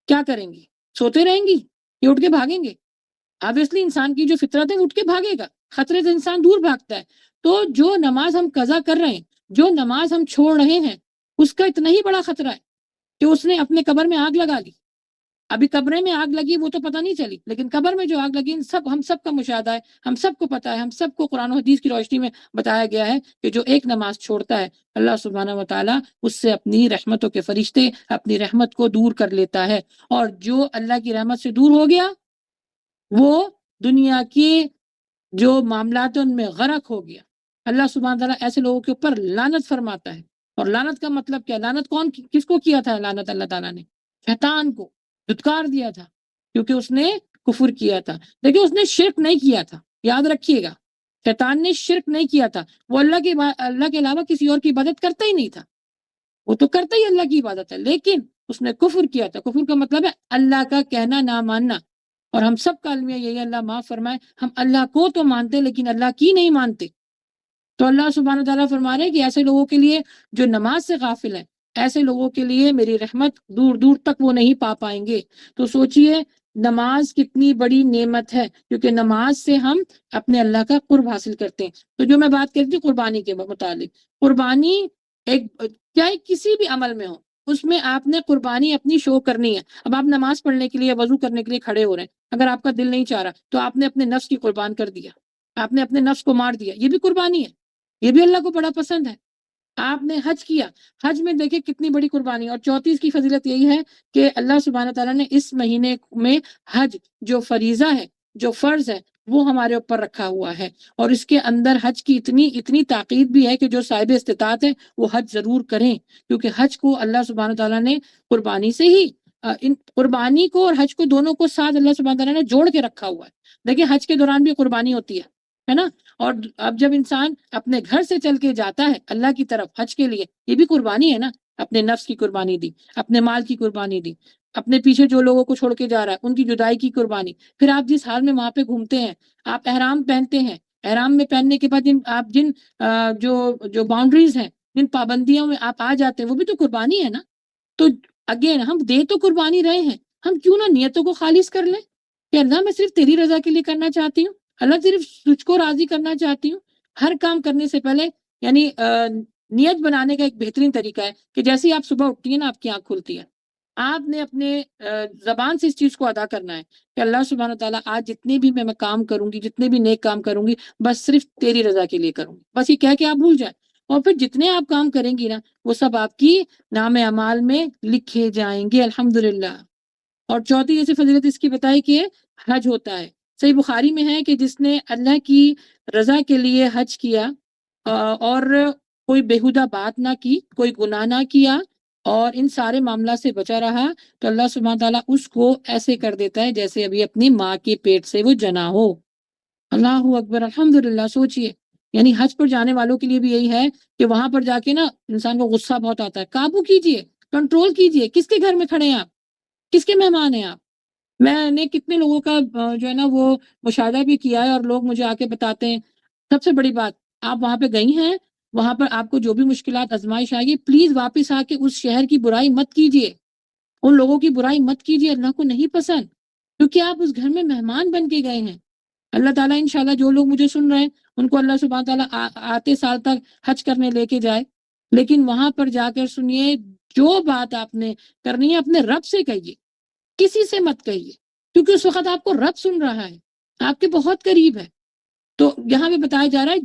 کیا کریں گی؟ سوتے رہیں گی یا اٹھ کے بھاگیں گے؟ obviously انسان کی جو فطرت ہے اٹھ کے بھاگے گا، خطرے سے انسان دور بھاگتا ہے. تو جو نماز ہم قضا کر رہے ہیں، جو نماز ہم چھوڑ رہے ہیں، اس کا اتنا ہی بڑا خطرہ ہے کہ اس نے اپنے قبر میں آگ لگا لی. ابھی قبریں میں آگ لگی وہ تو پتہ نہیں چلی، لیکن قبر میں جو آگ لگی ہم سب کا مشاہدہ ہے، ہم سب کو پتہ ہے، ہم سب کو قرآن و حدیث کی روشنی میں بتایا گیا ہے کہ جو ایک نماز چھوڑتا ہے، اللہ سبحانہ و تعالیٰ اس سے اپنی رحمتوں کے فرشتے اپنی رحمت کو دور کر لیتا ہے. اور جو اللہ کی رحمت سے دور ہو گیا، وہ دنیا کے جو معاملات ہیں ان میں غرق ہو گیا. اللہ سبحانہ تعالیٰ ایسے لوگوں کے اوپر لعنت فرماتا ہے. اور لعنت کا مطلب کیا؟ لعنت کس کو کیا تھا؟ لعنت اللہ تعالیٰ نے شیطان کو دھتکار دیا تھا، کیونکہ اس نے کفر کیا تھا. دیکھیں اس نے شرک نہیں کیا تھا، یاد رکھیے گا. شیطان نے شرک نہیں کیا تھا، وہ اللہ کے علاوہ کسی اور کی عبادت کرتا ہی نہیں تھا، وہ تو کرتا ہی اللہ کی عبادت ہے، لیکن اس نے کفر کیا تھا۔ کفر کا مطلب ہے اللہ کا کہنا نہ ماننا، اور ہم سب کا المیہ یہی ہے، اللہ معاف فرمائے، ہم اللہ کو تو مانتے لیکن اللہ کی نہیں مانتے۔ تو اللہ سبحانہ وتعالیٰ فرما رہے ہیں کہ ایسے لوگوں کے لیے جو نماز سے غافل ہیں، ایسے لوگوں کے لیے میری رحمت دور دور تک وہ نہیں پا پائیں گے۔ تو سوچئے نماز کتنی بڑی نعمت ہے، کیونکہ نماز سے ہم اپنے اللہ کا قرب حاصل کرتے ہیں۔ تو جو میں بات کرتی ہوں قربانی کے متعلق، قربانی ایک چاہے کسی بھی عمل میں ہو، اس میں آپ نے قربانی اپنی شو کرنی ہے۔ اب آپ نماز پڑھنے کے لیے، وضو کرنے کے لیے کھڑے ہو رہے ہیں، اگر آپ کا دل نہیں چاہ رہا تو آپ نے اپنے نفس کی قربان کر دیا، آپ نے اپنے نفس کو مار دیا، یہ بھی قربانی ہے، یہ بھی اللہ کو بڑا پسند ہے۔ آپ نے حج کیا، حج میں دیکھیں کتنی بڑی قربانی، اور چوتھی اس کی فضیلت یہی ہے کہ اللہ سبحانہ تعالیٰ نے اس مہینے میں حج جو فریضہ ہے، جو فرض ہے، وہ ہمارے اوپر رکھا ہوا ہے، اور اس کے اندر حج کی اتنی تاکید بھی ہے کہ جو صاحب استطاعت ہے وہ حج ضرور کریں، کیونکہ حج کو اللہ سبحانہ تعالیٰ نے قربانی سے ہی ان قربانی کو اور حج کو دونوں کو ساتھ اللہ سبحانہ تعالیٰ نے جوڑ کے رکھا ہوا ہے۔ دیکھیں حج کے دوران بھی قربانی ہوتی ہے نا، اور اب جب انسان اپنے گھر سے چل کے جاتا ہے اللہ کی طرف حج کے لیے، یہ بھی قربانی ہے نا، اپنے نفس کی قربانی دی، اپنے مال کی قربانی دی، اپنے پیچھے جو لوگوں کو چھوڑ کے جا رہا ہے ان کی جدائی کی قربانی، پھر آپ جس حال میں وہاں پہ گھومتے ہیں، آپ احرام پہنتے ہیں، احرام میں پہننے کے بعد آپ جو باؤنڈریز ہیں، جن پابندیوں میں آپ آ جاتے ہیں، وہ بھی تو قربانی ہے نا۔ تو اگین ہم دے تو قربانی رہے ہیں، ہم کیوں نہ نیتوں کو خالص کر لیں کہ اللہ میں صرف تیری رضا کے لیے کرنا چاہتی ہوں، اللہ صرف تجھ کو راضی کرنا چاہتی ہوں۔ ہر کام کرنے سے پہلے یعنی نیت بنانے کا ایک بہترین طریقہ ہے کہ جیسے ہی آپ صبح اٹھتی ہیں نا، آپ کی آنکھ کھلتی ہے، آپ نے اپنے زبان سے اس چیز کو ادا کرنا ہے کہ اللہ سبحانہ تعالیٰ آج جتنے بھی میں کام کروں گی، جتنے بھی نیک کام کروں گی، بس صرف تیری رضا کے لیے کروں گی، بس یہ کہہ کے آپ بھول جائیں، اور پھر جتنے آپ کام کریں گی نا وہ سب آپ کی نام اعمال میں لکھے جائیں گے الحمدللہ۔ اور چوتھی جیسے فضیلت اس کی بتائی کہ حج ہوتا ہے، صحیح بخاری میں ہے کہ جس نے اللہ کی رضا کے لیے حج کیا اور کوئی بیہودہ بات نہ کی، کوئی گناہ نہ کیا، اور ان سارے معاملات سے بچا رہا، تو اللہ سبحانہ تعالیٰ اس کو ایسے کر دیتا ہے جیسے ابھی اپنی ماں کے پیٹ سے وہ جنا ہو۔ اللہ اکبر، الحمدللہ۔ سوچئے یعنی حج پر جانے والوں کے لیے بھی یہی ہے کہ وہاں پر جا کے نا انسان کو غصہ بہت آتا ہے، قابو کیجئے، کنٹرول کیجئے، کس کے گھر میں کھڑے ہیں آپ، کس کے مہمان ہیں آپ؟ میں نے کتنے لوگوں کا جو ہے نا وہ مشاہدہ بھی کیا ہے، اور لوگ مجھے آ کے بتاتے ہیں، سب سے بڑی بات، آپ وہاں پہ گئی ہیں، وہاں پر آپ کو جو بھی مشکلات آزمائش آئے، پلیز واپس آ کے اس شہر کی برائی مت کیجیے، ان لوگوں کی برائی مت کیجیے، اللہ کو نہیں پسند، کیونکہ آپ اس گھر میں مہمان بن کے گئے ہیں۔ اللہ تعالیٰ انشاءاللہ جو لوگ مجھے سن رہے ہیں ان کو اللہ سبحانہ تعالیٰ آتے سال تک حج کرنے لے کے جائے، لیکن وہاں پر جا کر سنیے، جو بات آپ نے کرنی ہے اپنے رب سے کہیے، کسی سے مت کہیے، کیونکہ اس وقت آپ کو رب سن رہا ہے، آپ کے بہت قریب ہے۔ تو یہاں پہ بتایا جا رہا ہے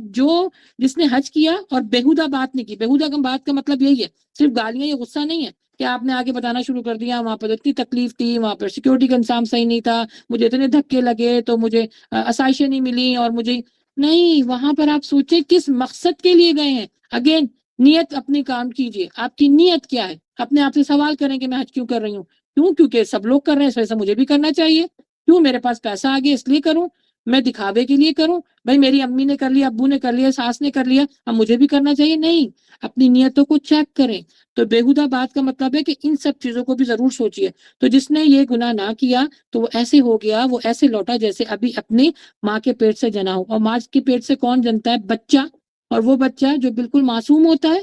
جس نے حج کیا اور بیہودہ بات نہیں کی، بیہودہ بات کا مطلب یہی ہے، صرف گالیاں یا غصہ نہیں ہے کہ آپ نے آگے بتانا شروع کر دیا، وہاں پر اتنی تکلیف تھی، وہاں پر سیکیورٹی کا انتظام صحیح نہیں تھا، مجھے اتنے دھکے لگے تو مجھے آسائشیں نہیں ملی، اور مجھے نہیں، وہاں پر آپ سوچیں کس مقصد کے لیے گئے ہیں۔ اگین نیت اپنی کام کیجئے، آپ کی نیت کیا ہے، اپنے آپ سے سوال کریں کہ میں حج کیوں کر رہی ہوں، کیونکہ سب لوگ کر رہے ہیں اس وجہ سے مجھے بھی کرنا چاہیے، کیوں میرے پاس پیسہ آ گیا اس لیے کروں، میں دکھاوے کے لیے کروں، بھائی میری امی نے کر لیا، ابو نے کر لیا، ساس نے کر لیا، اب مجھے بھی کرنا چاہیے، نہیں، اپنی نیتوں کو چیک کریں۔ تو بیہودہ بات کا مطلب ہے کہ ان سب چیزوں کو بھی ضرور سوچئے۔ تو جس نے یہ گناہ نہ کیا تو وہ ایسے ہو گیا، وہ ایسے لوٹا جیسے ابھی اپنی ماں کے پیٹ سے جنا ہو، اور ماں کے پیٹ سے کون جنتا ہے؟ بچہ، اور وہ بچہ جو بالکل معصوم ہوتا ہے،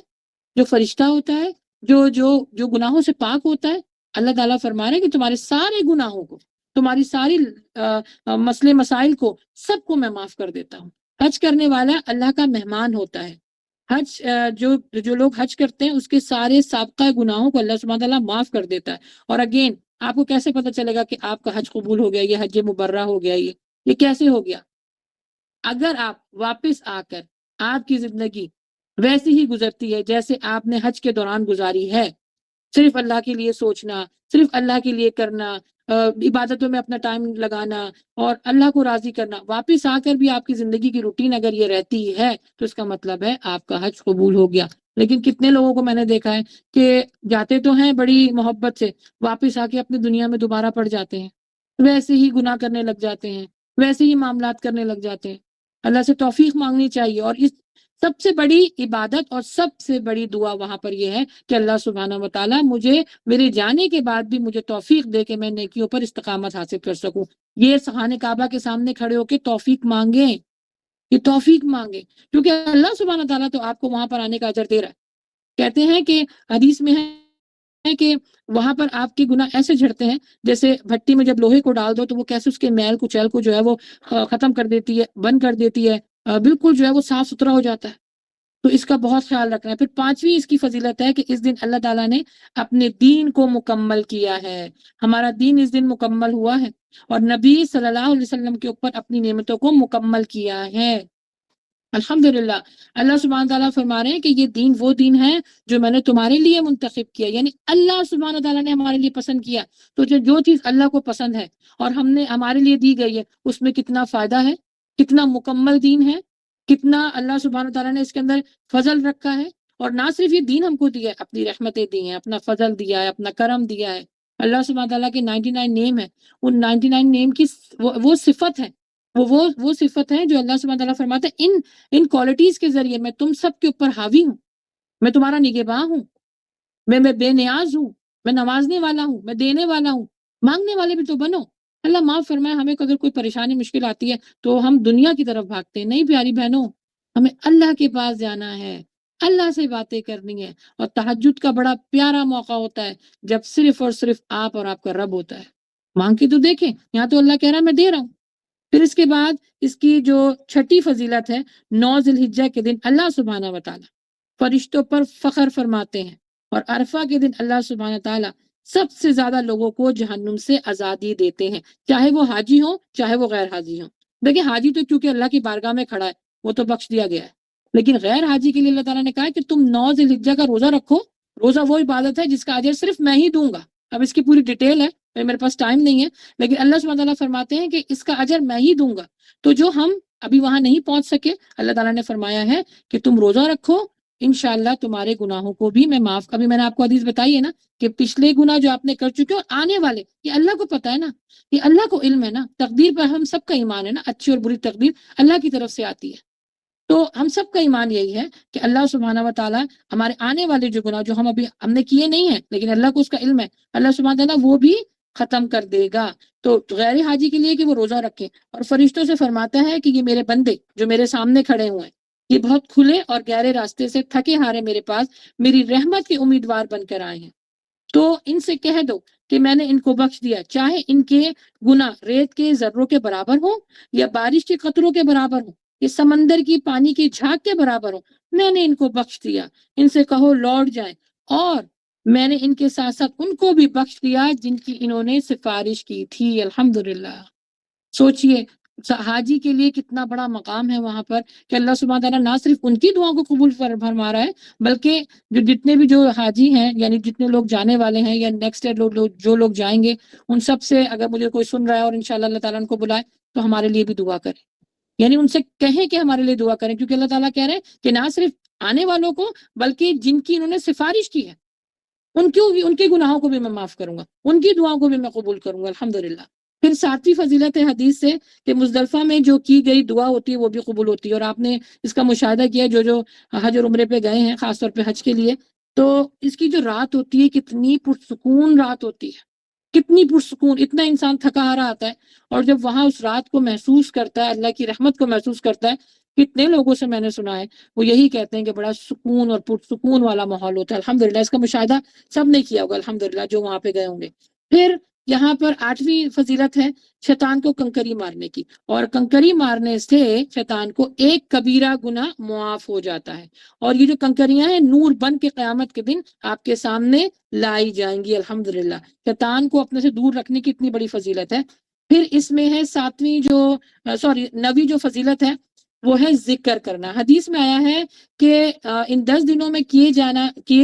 جو فرشتہ ہوتا ہے، جو گناہوں سے پاک ہوتا ہے، اللہ تعالیٰ فرما رہے ہیں کہ تمہارے سارے گناہوں کو، تمہاری ساری مسئلے مسائل کو، سب کو میں معاف کر دیتا ہوں۔ حج کرنے والا اللہ کا مہمان ہوتا ہے۔ حج جو لوگ حج کرتے ہیں اس کے سارے سابقہ گناہوں کو اللہ سبحانہ تعالیٰ معاف کر دیتا ہے۔ اور اگین آپ کو کیسے پتہ چلے گا کہ آپ کا حج قبول ہو گیا، یہ حج مبرہ ہو گیا، یہ کیسے ہو گیا؟ اگر آپ واپس آ کر آپ کی زندگی ویسی ہی گزرتی ہے جیسے آپ نے حج کے دوران گزاری ہے، صرف اللہ کے لیے سوچنا، صرف اللہ کے لیے کرنا، عبادتوں میں اپنا ٹائم لگانا اور اللہ کو راضی کرنا، واپس آ کر بھی آپ کی زندگی کی روٹین اگر یہ رہتی ہے تو اس کا مطلب ہے آپ کا حج قبول ہو گیا۔ لیکن کتنے لوگوں کو میں نے دیکھا ہے کہ جاتے تو ہیں بڑی محبت سے، واپس آ کے اپنی دنیا میں دوبارہ پڑ جاتے ہیں، ویسے ہی گناہ کرنے لگ جاتے ہیں، ویسے ہی معاملات کرنے لگ جاتے ہیں۔ اللہ سے توفیق مانگنی چاہیے. اور اس سب سے بڑی عبادت اور سب سے بڑی دعا وہاں پر یہ ہے کہ اللہ سبحانہ و تعالیٰ مجھے میرے جانے کے بعد بھی مجھے توفیق دے کہ میں نیکیوں پر استقامت حاصل کر سکوں. یہ خانہ کعبہ کے سامنے کھڑے ہو کے توفیق مانگیں، یہ توفیق مانگیں، کیونکہ اللہ سبحانہ و تعالیٰ تو آپ کو وہاں پر آنے کا اجر دے رہا ہے. کہتے ہیں کہ حدیث میں ہے کہ وہاں پر آپ کے گناہ ایسے جھڑتے ہیں جیسے بھٹی میں جب لوہے کو ڈال دو تو وہ کیسے اس کے میل کچیل کو جو ہے وہ ختم کر دیتی ہے، بند کر دیتی ہے، بالکل جو ہے وہ صاف ستھرا ہو جاتا ہے. تو اس کا بہت خیال رکھنا ہے. پھر پانچویں اس کی فضیلت ہے کہ اس دن اللہ تعالیٰ نے اپنے دین کو مکمل کیا ہے. ہمارا دین اس دن مکمل ہوا ہے اور نبی صلی اللہ علیہ وسلم کے اوپر اپنی نعمتوں کو مکمل کیا ہے. الحمدللہ. اللہ سبحانہ تعالیٰ فرما رہے ہیں کہ یہ دین وہ دین ہے جو میں نے تمہارے لیے منتخب کیا، یعنی اللہ سبحانہ تعالیٰ نے ہمارے لیے پسند کیا. تو جو چیز اللہ کو پسند ہے اور ہمارے لیے دی گئی ہے اس میں کتنا فائدہ ہے، کتنا مکمل دین ہے، کتنا اللہ سبحانہ تعالیٰ نے اس کے اندر فضل رکھا ہے. اور نہ صرف یہ دین ہم کو دیا ہے، اپنی رحمتیں دی ہیں، اپنا فضل دیا ہے، اپنا کرم دیا ہے. اللہ سبحانہ تعالیٰ کے 99 نیم ہیں، ان 99 نیم کی وہ صفت ہے، وہ صفت ہے جو اللہ سبحانہ تعالیٰ فرماتے ہیں ان کوالٹیز کے ذریعے میں تم سب کے اوپر حاوی ہوں، میں تمہارا نگہباں ہوں، میں بے نیاز ہوں، میں نوازنے والا ہوں، میں دینے والا ہوں. مانگنے والے بھی تو بنو. اللہ معاف فرمائے، ہمیں اگر کوئی پریشانی مشکل آتی ہے تو ہم دنیا کی طرف بھاگتے ہیں. نہیں پیاری بہنوں، ہمیں اللہ کے پاس جانا ہے، اللہ سے باتیں کرنی ہے. اور تہجد کا بڑا پیارا موقع ہوتا ہے جب صرف اور صرف آپ اور آپ کا رب ہوتا ہے. مانگ کے تو دیکھیں، یہاں تو اللہ کہہ رہا ہے میں دے رہا ہوں. پھر اس کے بعد اس کی جو چھٹی فضیلت ہے، 9 ذی الحجہ کے دن اللہ سبحانہ و تعالیٰ فرشتوں پر فخر فرماتے ہیں اور عرفہ کے دن اللہ سبحانہ تعالیٰ سب سے زیادہ لوگوں کو جہنم سے آزادی دیتے ہیں، چاہے وہ حاجی ہوں چاہے وہ غیر حاجی ہوں. دیکھیں حاجی تو کیونکہ اللہ کی بارگاہ میں کھڑا ہے وہ تو بخش دیا گیا ہے، لیکن غیر حاجی کے لیے اللہ تعالیٰ نے کہا ہے کہ تم 9 ذی الحجہ کا روزہ رکھو. روزہ وہ عبادت ہے جس کا اجر صرف میں ہی دوں گا. اب اس کی پوری ڈیٹیل ہے، میرے پاس ٹائم نہیں ہے، لیکن اللہ سبحانہ تعالیٰ فرماتے ہیں کہ اس کا اجر میں ہی دوں گا. تو جو ہم ابھی وہاں نہیں پہنچ سکے، اللہ تعالیٰ نے فرمایا ہے کہ تم روزہ رکھو، انشاءاللہ تمہارے گناہوں کو بھی میں معاف. ابھی میں نے آپ کو حدیث بتائی ہے نا کہ پچھلے گناہ جو آپ نے کر چکے اور آنے والے، یہ اللہ کو پتہ ہے نا، یہ اللہ کو علم ہے نا. تقدیر پر ہم سب کا ایمان ہے نا، اچھی اور بری تقدیر اللہ کی طرف سے آتی ہے. تو ہم سب کا ایمان یہی ہے کہ اللہ سبحانہ و تعالیٰ ہمارے آنے والے جو گناہ جو ہم نے کیے نہیں ہیں لیکن اللہ کو اس کا علم ہے، اللہ سبحانہ تعالیٰ وہ بھی ختم کر دے گا. تو غیر حاجی کے لیے کہ وہ روزہ رکھیں. اور فرشتوں سے فرماتا ہے کہ یہ میرے بندے جو میرے سامنے کھڑے ہوئے ہیں، یہ بہت کھلے اور گہرے راستے سے تھکے ہارے میرے پاس میری رحمت کے امیدوار بن کر آئے ہیں. تو ان سے کہہ دو کہ میں نے ان کو بخش دیا، چاہے ان کے گناہ ریت کے ذروں کے برابر ہوں یا بارش کے قطروں کے برابر ہوں، یہ سمندر کی پانی کی جھاگ کے برابر ہوں، میں نے ان کو بخش دیا. ان سے کہو لوٹ جائیں، اور میں نے ان کے ساتھ ساتھ ان کو بھی بخش دیا جن کی انہوں نے سفارش کی تھی. الحمدللہ. سوچئے حاجی کے لیے کتنا بڑا مقام ہے وہاں پر کہ اللہ سبحانہ تعالیٰ نہ صرف ان کی دعاؤں کو قبول فرما رہا ہے بلکہ جتنے بھی جو حاجی ہیں، یعنی جتنے لوگ جانے والے ہیں یا نیکسٹ جو لوگ جائیں گے، ان سب سے اگر مجھے کوئی سن رہا ہے اور انشاءاللہ اللہ تعالیٰ ان کو بلائے تو ہمارے لیے بھی دعا کریں. یعنی ان سے کہیں کہ ہمارے لیے دعا کریں، کیونکہ اللہ تعالیٰ کہہ رہے ہیں کہ نہ صرف آنے والوں کو بلکہ جن کی انہوں نے سفارش کی ہے ان کے گناہوں کو بھی میں معاف کروں گا، ان کی دعاؤں کو بھی میں قبول کروں گا. الحمدللہ. پھر 7ویں فضیلت ہے حدیث سے کہ مزدلفہ میں جو کی گئی دعا ہوتی ہے وہ بھی قبول ہوتی ہے. اور آپ نے اس کا مشاہدہ کیا جو حج اور عمرے پہ گئے ہیں، خاص طور پہ حج کے لیے، تو اس کی جو رات ہوتی ہے کتنی پرسکون رات ہوتی ہے، کتنی پرسکون. اتنا انسان تھکا ہارا آتا ہے اور جب وہاں اس رات کو محسوس کرتا ہے، اللہ کی رحمت کو محسوس کرتا ہے. کتنے لوگوں سے میں نے سنا ہے وہ یہی کہتے ہیں کہ بڑا سکون اور پرسکون والا ماحول ہوتا ہے. الحمدللہ. اس کا مشاہدہ سب نے کیا ہوگا الحمدللہ جو وہاں پہ گئے ہوں گے. پھر یہاں پر 8ویں فضیلت ہے شیطان کو کنکری مارنے کی، اور کنکری مارنے سے شیطان کو ایک کبیرہ گناہ معاف ہو جاتا ہے. اور یہ جو کنکریاں ہیں نور بن کے قیامت کے دن آپ کے سامنے لائی جائیں گی. الحمدللہ. شیطان کو اپنے سے دور رکھنے کی اتنی بڑی فضیلت ہے. پھر اس میں ہے 9ویں جو فضیلت ہے وہ ہے ذکر کرنا. حدیث میں آیا ہے کہ ان 10 دنوں میں کیے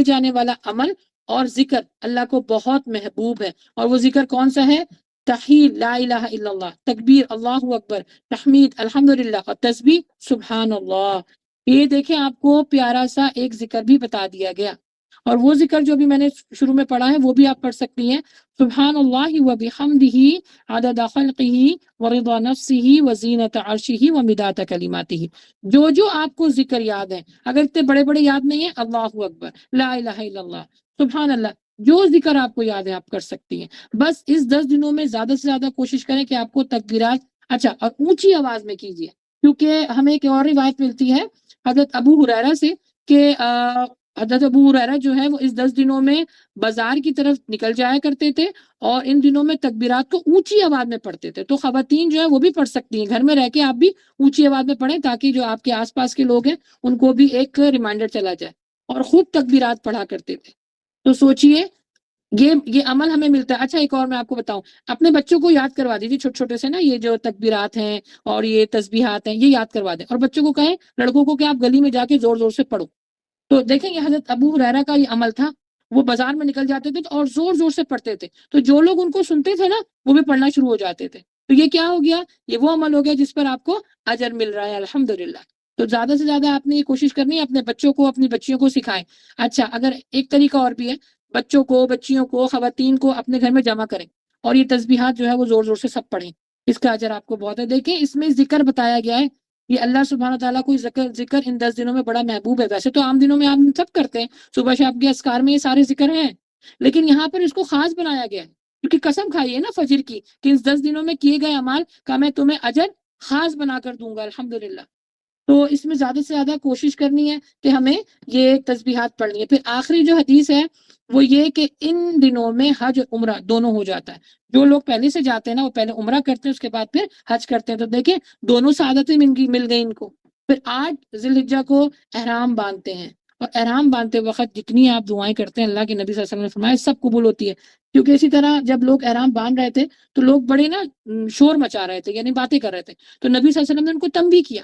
جانے والا عمل اور ذکر اللہ کو بہت محبوب ہے. اور وہ ذکر کون سا ہے؟ تحلیل لا الہ الا اللہ، تکبیر اللہ اکبر، تحمید الحمدللہ، اور تسبیح سبحان اللہ. یہ دیکھیں آپ کو پیارا سا ایک ذکر بھی بتا دیا گیا. اور وہ ذکر جو بھی میں نے شروع میں پڑھا ہے وہ بھی آپ پڑھ سکتی ہیں. سبحان اللہ و بحمدہ عدد خلقہ ورضا نفسہ وزینت عرشہ ومداد کلماتہ. جو آپ کو ذکر یاد ہے، اگر اتنے بڑے بڑے یاد نہیں ہیں، اللہ اکبر، لا الہ الا اللہ، سبحان اللہ، جو ذکر آپ کو یاد ہے آپ کر سکتی ہیں. بس اس 10 دنوں میں زیادہ سے زیادہ کوشش کریں کہ آپ کو تکبیرات اچھا اور اونچی آواز میں کیجیے، کیونکہ ہمیں ایک اور روایت ملتی ہے حضرت ابو ہریرہ سے کہ حضرت ابو ہریرہ جو ہے وہ اس 10 دنوں میں بازار کی طرف نکل جایا کرتے تھے اور ان دنوں میں تکبیرات کو اونچی آواز میں پڑھتے تھے. تو خواتین جو ہے وہ بھی پڑھ سکتی ہیں، گھر میں رہ کے آپ بھی اونچی آواز میں پڑھیں تاکہ جو آپ کے آس پاس کے لوگ ہیں ان کو بھی ایک ریمائنڈر چلا جائے. اور خوب تکبیرات پڑھا کرتے تھے. تو سوچئے یہ عمل ہمیں ملتا ہے. اچھا ایک اور میں آپ کو بتاؤں، اپنے بچوں کو یاد کروا دیجیے چھوٹے چھوٹے سے نا، یہ جو تکبیرات ہیں اور یہ تسبیحات ہیں یہ یاد کروا دیں، اور بچوں کو کہیں، لڑکوں کو کہ آپ گلی میں جا کے زور زور سے پڑھو. تو دیکھیں یہ حضرت ابو ہریرہ کا یہ عمل تھا، وہ بازار میں نکل جاتے تھے اور زور زور سے پڑھتے تھے، تو جو لوگ ان کو سنتے تھے نا وہ بھی پڑھنا شروع ہو جاتے تھے. تو یہ کیا ہو گیا؟ یہ وہ عمل ہو گیا جس پر آپ کو اجر مل رہا ہے الحمدللہ. تو زیادہ سے زیادہ آپ نے یہ کوشش کرنی ہے اپنے بچوں کو، اپنی بچیوں کو سکھائیں. اچھا اگر ایک طریقہ اور بھی ہے، بچوں کو، بچیوں کو، خواتین کو اپنے گھر میں جمع کریں اور یہ تسبیحات جو ہے وہ زور زور سے سب پڑھیں، اس کا اجر آپ کو بہت ہے. دیکھیں اس میں ذکر بتایا گیا ہے، یہ اللہ سبحانہ تعالیٰ کو ذکر ان 10 دنوں میں بڑا محبوب ہے. ویسے تو عام دنوں میں آپ سب کرتے ہیں، صبح شام کے اذکار میں یہ سارے ذکر ہیں، لیکن یہاں پر اس کو خاص بنایا گیا ہے کیونکہ قسم کھائی ہے نا فجر کی کہ اس 10 دنوں میں کیے گئے اعمال کا میں تمہیں اجر خاص بنا کر دوں گا الحمدللہ. تو اس میں زیادہ سے زیادہ کوشش کرنی ہے کہ ہمیں یہ تسبیحات پڑھنی ہے. پھر آخری جو حدیث ہے وہ یہ کہ ان دنوں میں حج عمرہ دونوں ہو جاتا ہے. جو لوگ پہلے سے جاتے ہیں نا وہ پہلے عمرہ کرتے ہیں، اس کے بعد پھر حج کرتے ہیں. تو دیکھیں دونوں سعادتیں مل گئی ان کو. پھر 8 ذی الحجہ کو احرام باندھتے ہیں، اور احرام باندھتے وقت جتنی آپ دعائیں کرتے ہیں اللہ کے نبی صلی اللہ علیہ وسلم نے فرمایا سب قبول ہوتی ہے. کیونکہ اسی طرح جب لوگ احرام باندھ رہے تھے تو لوگ بڑے نا شور مچا رہے تھے، یعنی باتیں کر رہے تھے. تو نبی صلی اللہ علیہ وسلم نے ان کو تنبیہ کیا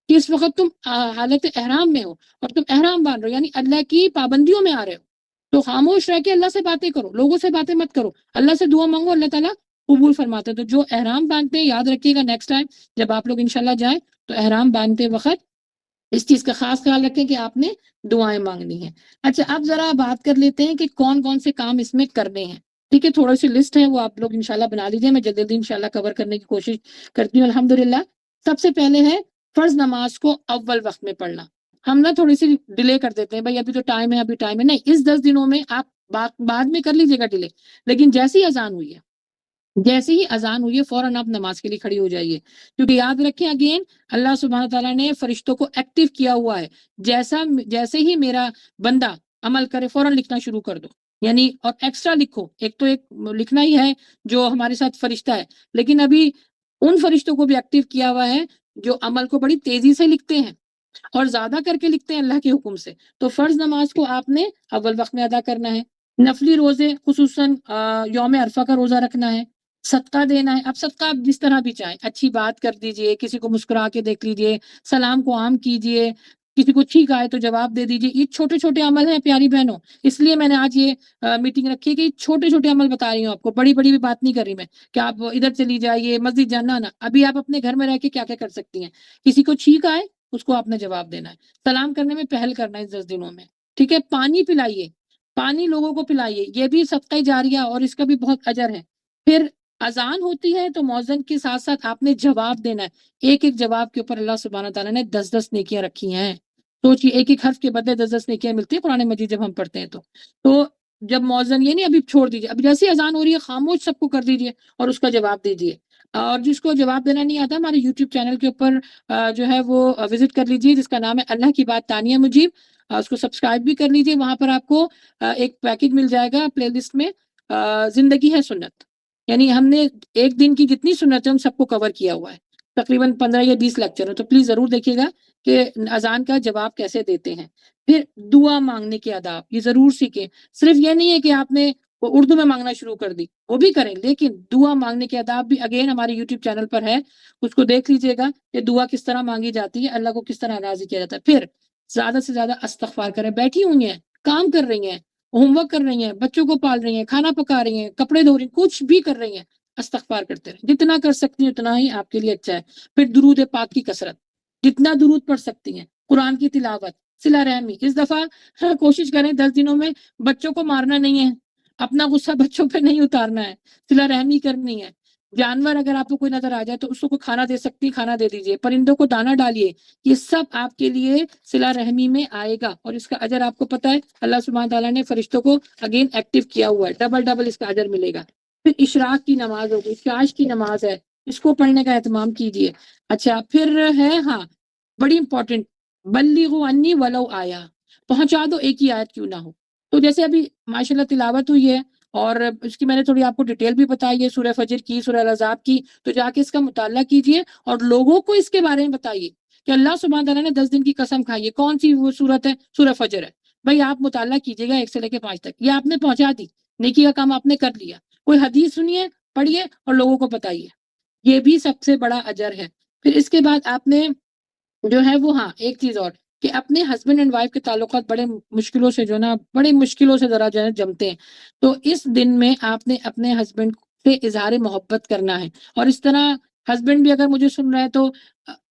کہ اس وقت تم حالت احرام میں ہو اور تم احرام باندھ رہے ہو، یعنی اللہ کی پابندیوں میں آ رہے ہو، تو خاموش رہ کے اللہ سے باتیں کرو، لوگوں سے باتیں مت کرو، اللہ سے دعا مانگو، اللہ تعالیٰ قبول فرماتے ہیں. تو جو احرام باندھتے ہیں یاد رکھیے گا نیکسٹ ٹائم جب آپ لوگ انشاءاللہ جائیں تو احرام باندھتے وقت اس چیز کا خاص خیال رکھیں کہ آپ نے دعائیں مانگنی ہیں. اچھا اب ذرا بات کر لیتے ہیں کہ کون کون سے کام اس میں کرنے ہیں. ٹھیک ہے، تھوڑی سی لسٹ ہے وہ آپ لوگ انشاءاللہ بنا لیجیے، میں جلدی انشاءاللہ کور کرنے کی کوشش کرتی ہوں الحمدللہ. سب سے پہلے ہے فرض نماز کو اول وقت میں پڑھنا. ہم نا تھوڑی سی ڈیلے کر دیتے ہیں، بھائی ابھی تو ٹائم ہے، ابھی ٹائم ہے. نہیں، اس 10 دنوں میں آپ بعد میں کر لیجیے گا ڈیلے، لیکن جیسی اذان ہوئی ہے، جیسے ہی اذان ہوئی ہے فوراً آپ نماز کے لیے کھڑی ہو جائیے. کیونکہ یاد رکھیں اگین اللہ سبحانہ تعالیٰ نے فرشتوں کو ایکٹیو کیا ہوا ہے. جیسے ہی میرا بندہ عمل کرے فوراً لکھنا شروع کر دو، یعنی اور ایکسٹرا لکھو. ایک تو ایک لکھنا ہی ہے جو ہمارے ساتھ فرشتہ ہے، لیکن ابھی ان فرشتوں کو بھی ایکٹیو کیا ہوا ہے جو عمل کو بڑی تیزی سے لکھتے ہیں اور زیادہ کر کے لکھتے ہیں اللہ کے حکم سے. تو فرض نماز کو آپ نے اول وقت میں ادا کرنا ہے. نفلی روزے خصوصاً یوم عرفہ کا روزہ رکھنا ہے. صدقہ دینا ہے. اب صدقہ آپ جس طرح بھی چاہیں، اچھی بات کر دیجئے، کسی کو مسکرا کے دیکھ لیجئے، سلام کو عام کیجئے، کسی کو چھینک آئے تو جواب دے دیجئے. یہ چھوٹے چھوٹے عمل ہیں پیاری بہنوں، اس لیے میں نے آج یہ میٹنگ رکھی ہے کہ چھوٹے چھوٹے عمل بتا رہی ہوں آپ کو، بڑی بڑی بھی بات نہیں کر رہی میں کہ آپ ادھر چلی جائیے مسجد جانا نا. ابھی آپ اپنے گھر میں رہ کے کیا کیا کر سکتی ہیں. کسی کو چھینک آئے اس کو آپ نے جواب دینا ہے، سلام کرنے میں پہل کرنا ہے اس 10 دنوں میں. ٹھیک ہے، پانی پلائیے، پانی لوگوں کو پلائیے، یہ بھی صدقہ جاریہ اور اس کا بھی بہت اجر ہے. پھر اذان ہوتی ہے تو مؤذن کے ساتھ ساتھ آپ نے جواب دینا ہے. ایک ایک جواب کے اوپر اللہ سبحانہ تعالیٰ نے 10 نیکیاں رکھی ہیں. سوچئے ایک ایک حرف کے بدلے 10 نیکیاں ملتی ہیں قرآن مجید جب ہم پڑھتے ہیں. تو جب مؤذن یہ نہیں ابھی چھوڑ دیجیے، ابھی جیسے اذان ہو رہی ہے خاموش سب کو کر دیجیے اور اس کا جواب دیجیے. اور جس کو جواب دینا نہیں آتا ہمارے یوٹیوب چینل کے اوپر جو ہے وہ وزٹ کر لیجیے، جس کا نام ہے اللہ کی بات تانیہ مجیب. اس کو سبسکرائب بھی کر لیجیے. وہاں پر آپ کو ایک پیکج مل جائے گا پلے لسٹ میں، زندگی ہے سنت، یعنی ہم نے ایک دن کی جتنی سنت ہے ان سب کو کور کیا ہوا ہے. تقریباً 15 یا 20 لیکچر ہیں. تو پلیز ضرور دیکھیے گا کہ اذان کا جواب کیسے دیتے ہیں. پھر دعا مانگنے کے آداب یہ ضرور سیکھیں. صرف یہ نہیں ہے کہ آپ نے اردو میں مانگنا شروع کر دی، وہ بھی کریں، لیکن دعا مانگنے کے آداب بھی اگین ہمارے یوٹیوب چینل پر ہے، اس کو دیکھ لیجیے گا کہ دعا کس طرح مانگی جاتی ہے، اللہ کو کس طرح راضی کیا جاتا ہے. پھر زیادہ سے زیادہ استغفار کریں. بیٹھی ہوئی ہیں، کام کر رہی ہیں، ہوم ورک کر رہی ہیں، بچوں کو پال رہی ہیں، کھانا پکا رہی ہیں، کپڑے دھو رہی ہیں، کچھ بھی کر رہی ہیں، استغفار کرتے رہیں. جتنا کر سکتی ہیں اتنا ہی آپ کے لیے اچھا ہے. پھر درود پاک کی کثرت، جتنا درود پڑھ سکتی ہیں، قرآن کی تلاوت، صلہ رحمی. اس دفعہ کوشش کریں 10 دنوں میں بچوں کو مارنا نہیں ہے, اپنا غصہ بچوں پہ نہیں اتارنا ہے, صلہ رحمی کرنی ہے. جانور اگر آپ کو کوئی نظر آ جائے تو اس کو کوئی کھانا دے سکتی ہے, کھانا دے دیجئے. پرندوں کو دانا ڈالیے. یہ سب آپ کے لیے صلہ رحمی میں آئے گا, اور اس کا اجر آپ کو پتہ ہے اللہ سبحانہ تعالیٰ نے فرشتوں کو اگین ایکٹیو کیا ہوا ہے, ڈبل اس کا اجر ملے گا. پھر اشراق کی نماز ہوگی, عشاء کی نماز ہے, اس کو پڑھنے کا اہتمام کیجئے. اچھا پھر ہے ہاں بڑی امپورٹنٹ, بلغوا انی ولو آیا, پہنچا دو ایک ہی آیت کیوں نہ ہو. تو جیسے ابھی ماشاءاللہ تلاوت ہوئی ہے, اور اس کی میں نے تھوڑی آپ کو ڈیٹیل بھی بتائی ہے, سورہ فجر کی, سورہ الاحزاب کی, تو جا کے اس کا مطالعہ کیجئے اور لوگوں کو اس کے بارے میں بتائیے کہ اللہ سبحانہ تعالیٰ نے 10 دن کی قسم کھائی ہے. کون سی وہ صورت ہے؟ سورہ فجر ہے. بھائی آپ مطالعہ کیجئے گا 1 سے لے کے 5 تک, یہ آپ نے پہنچا دی, نیکی کا کام آپ نے کر لیا. کوئی حدیث سنیے, پڑھیے اور لوگوں کو بتائیے, یہ بھی سب سے بڑا اجر ہے. پھر اس کے بعد آپ نے جو ہے وہ ہاں ایک چیز اور, کہ اپنے ہسبینڈ اینڈ وائف کے تعلقات بڑے مشکلوں سے جو نا بڑی مشکلوں سے ذرا جو ہے جمتے ہیں, تو اس دن میں آپ نے اپنے ہسبینڈ سے اظہار محبت کرنا ہے. اور اس طرح ہسبینڈ بھی اگر مجھے سن رہا ہے تو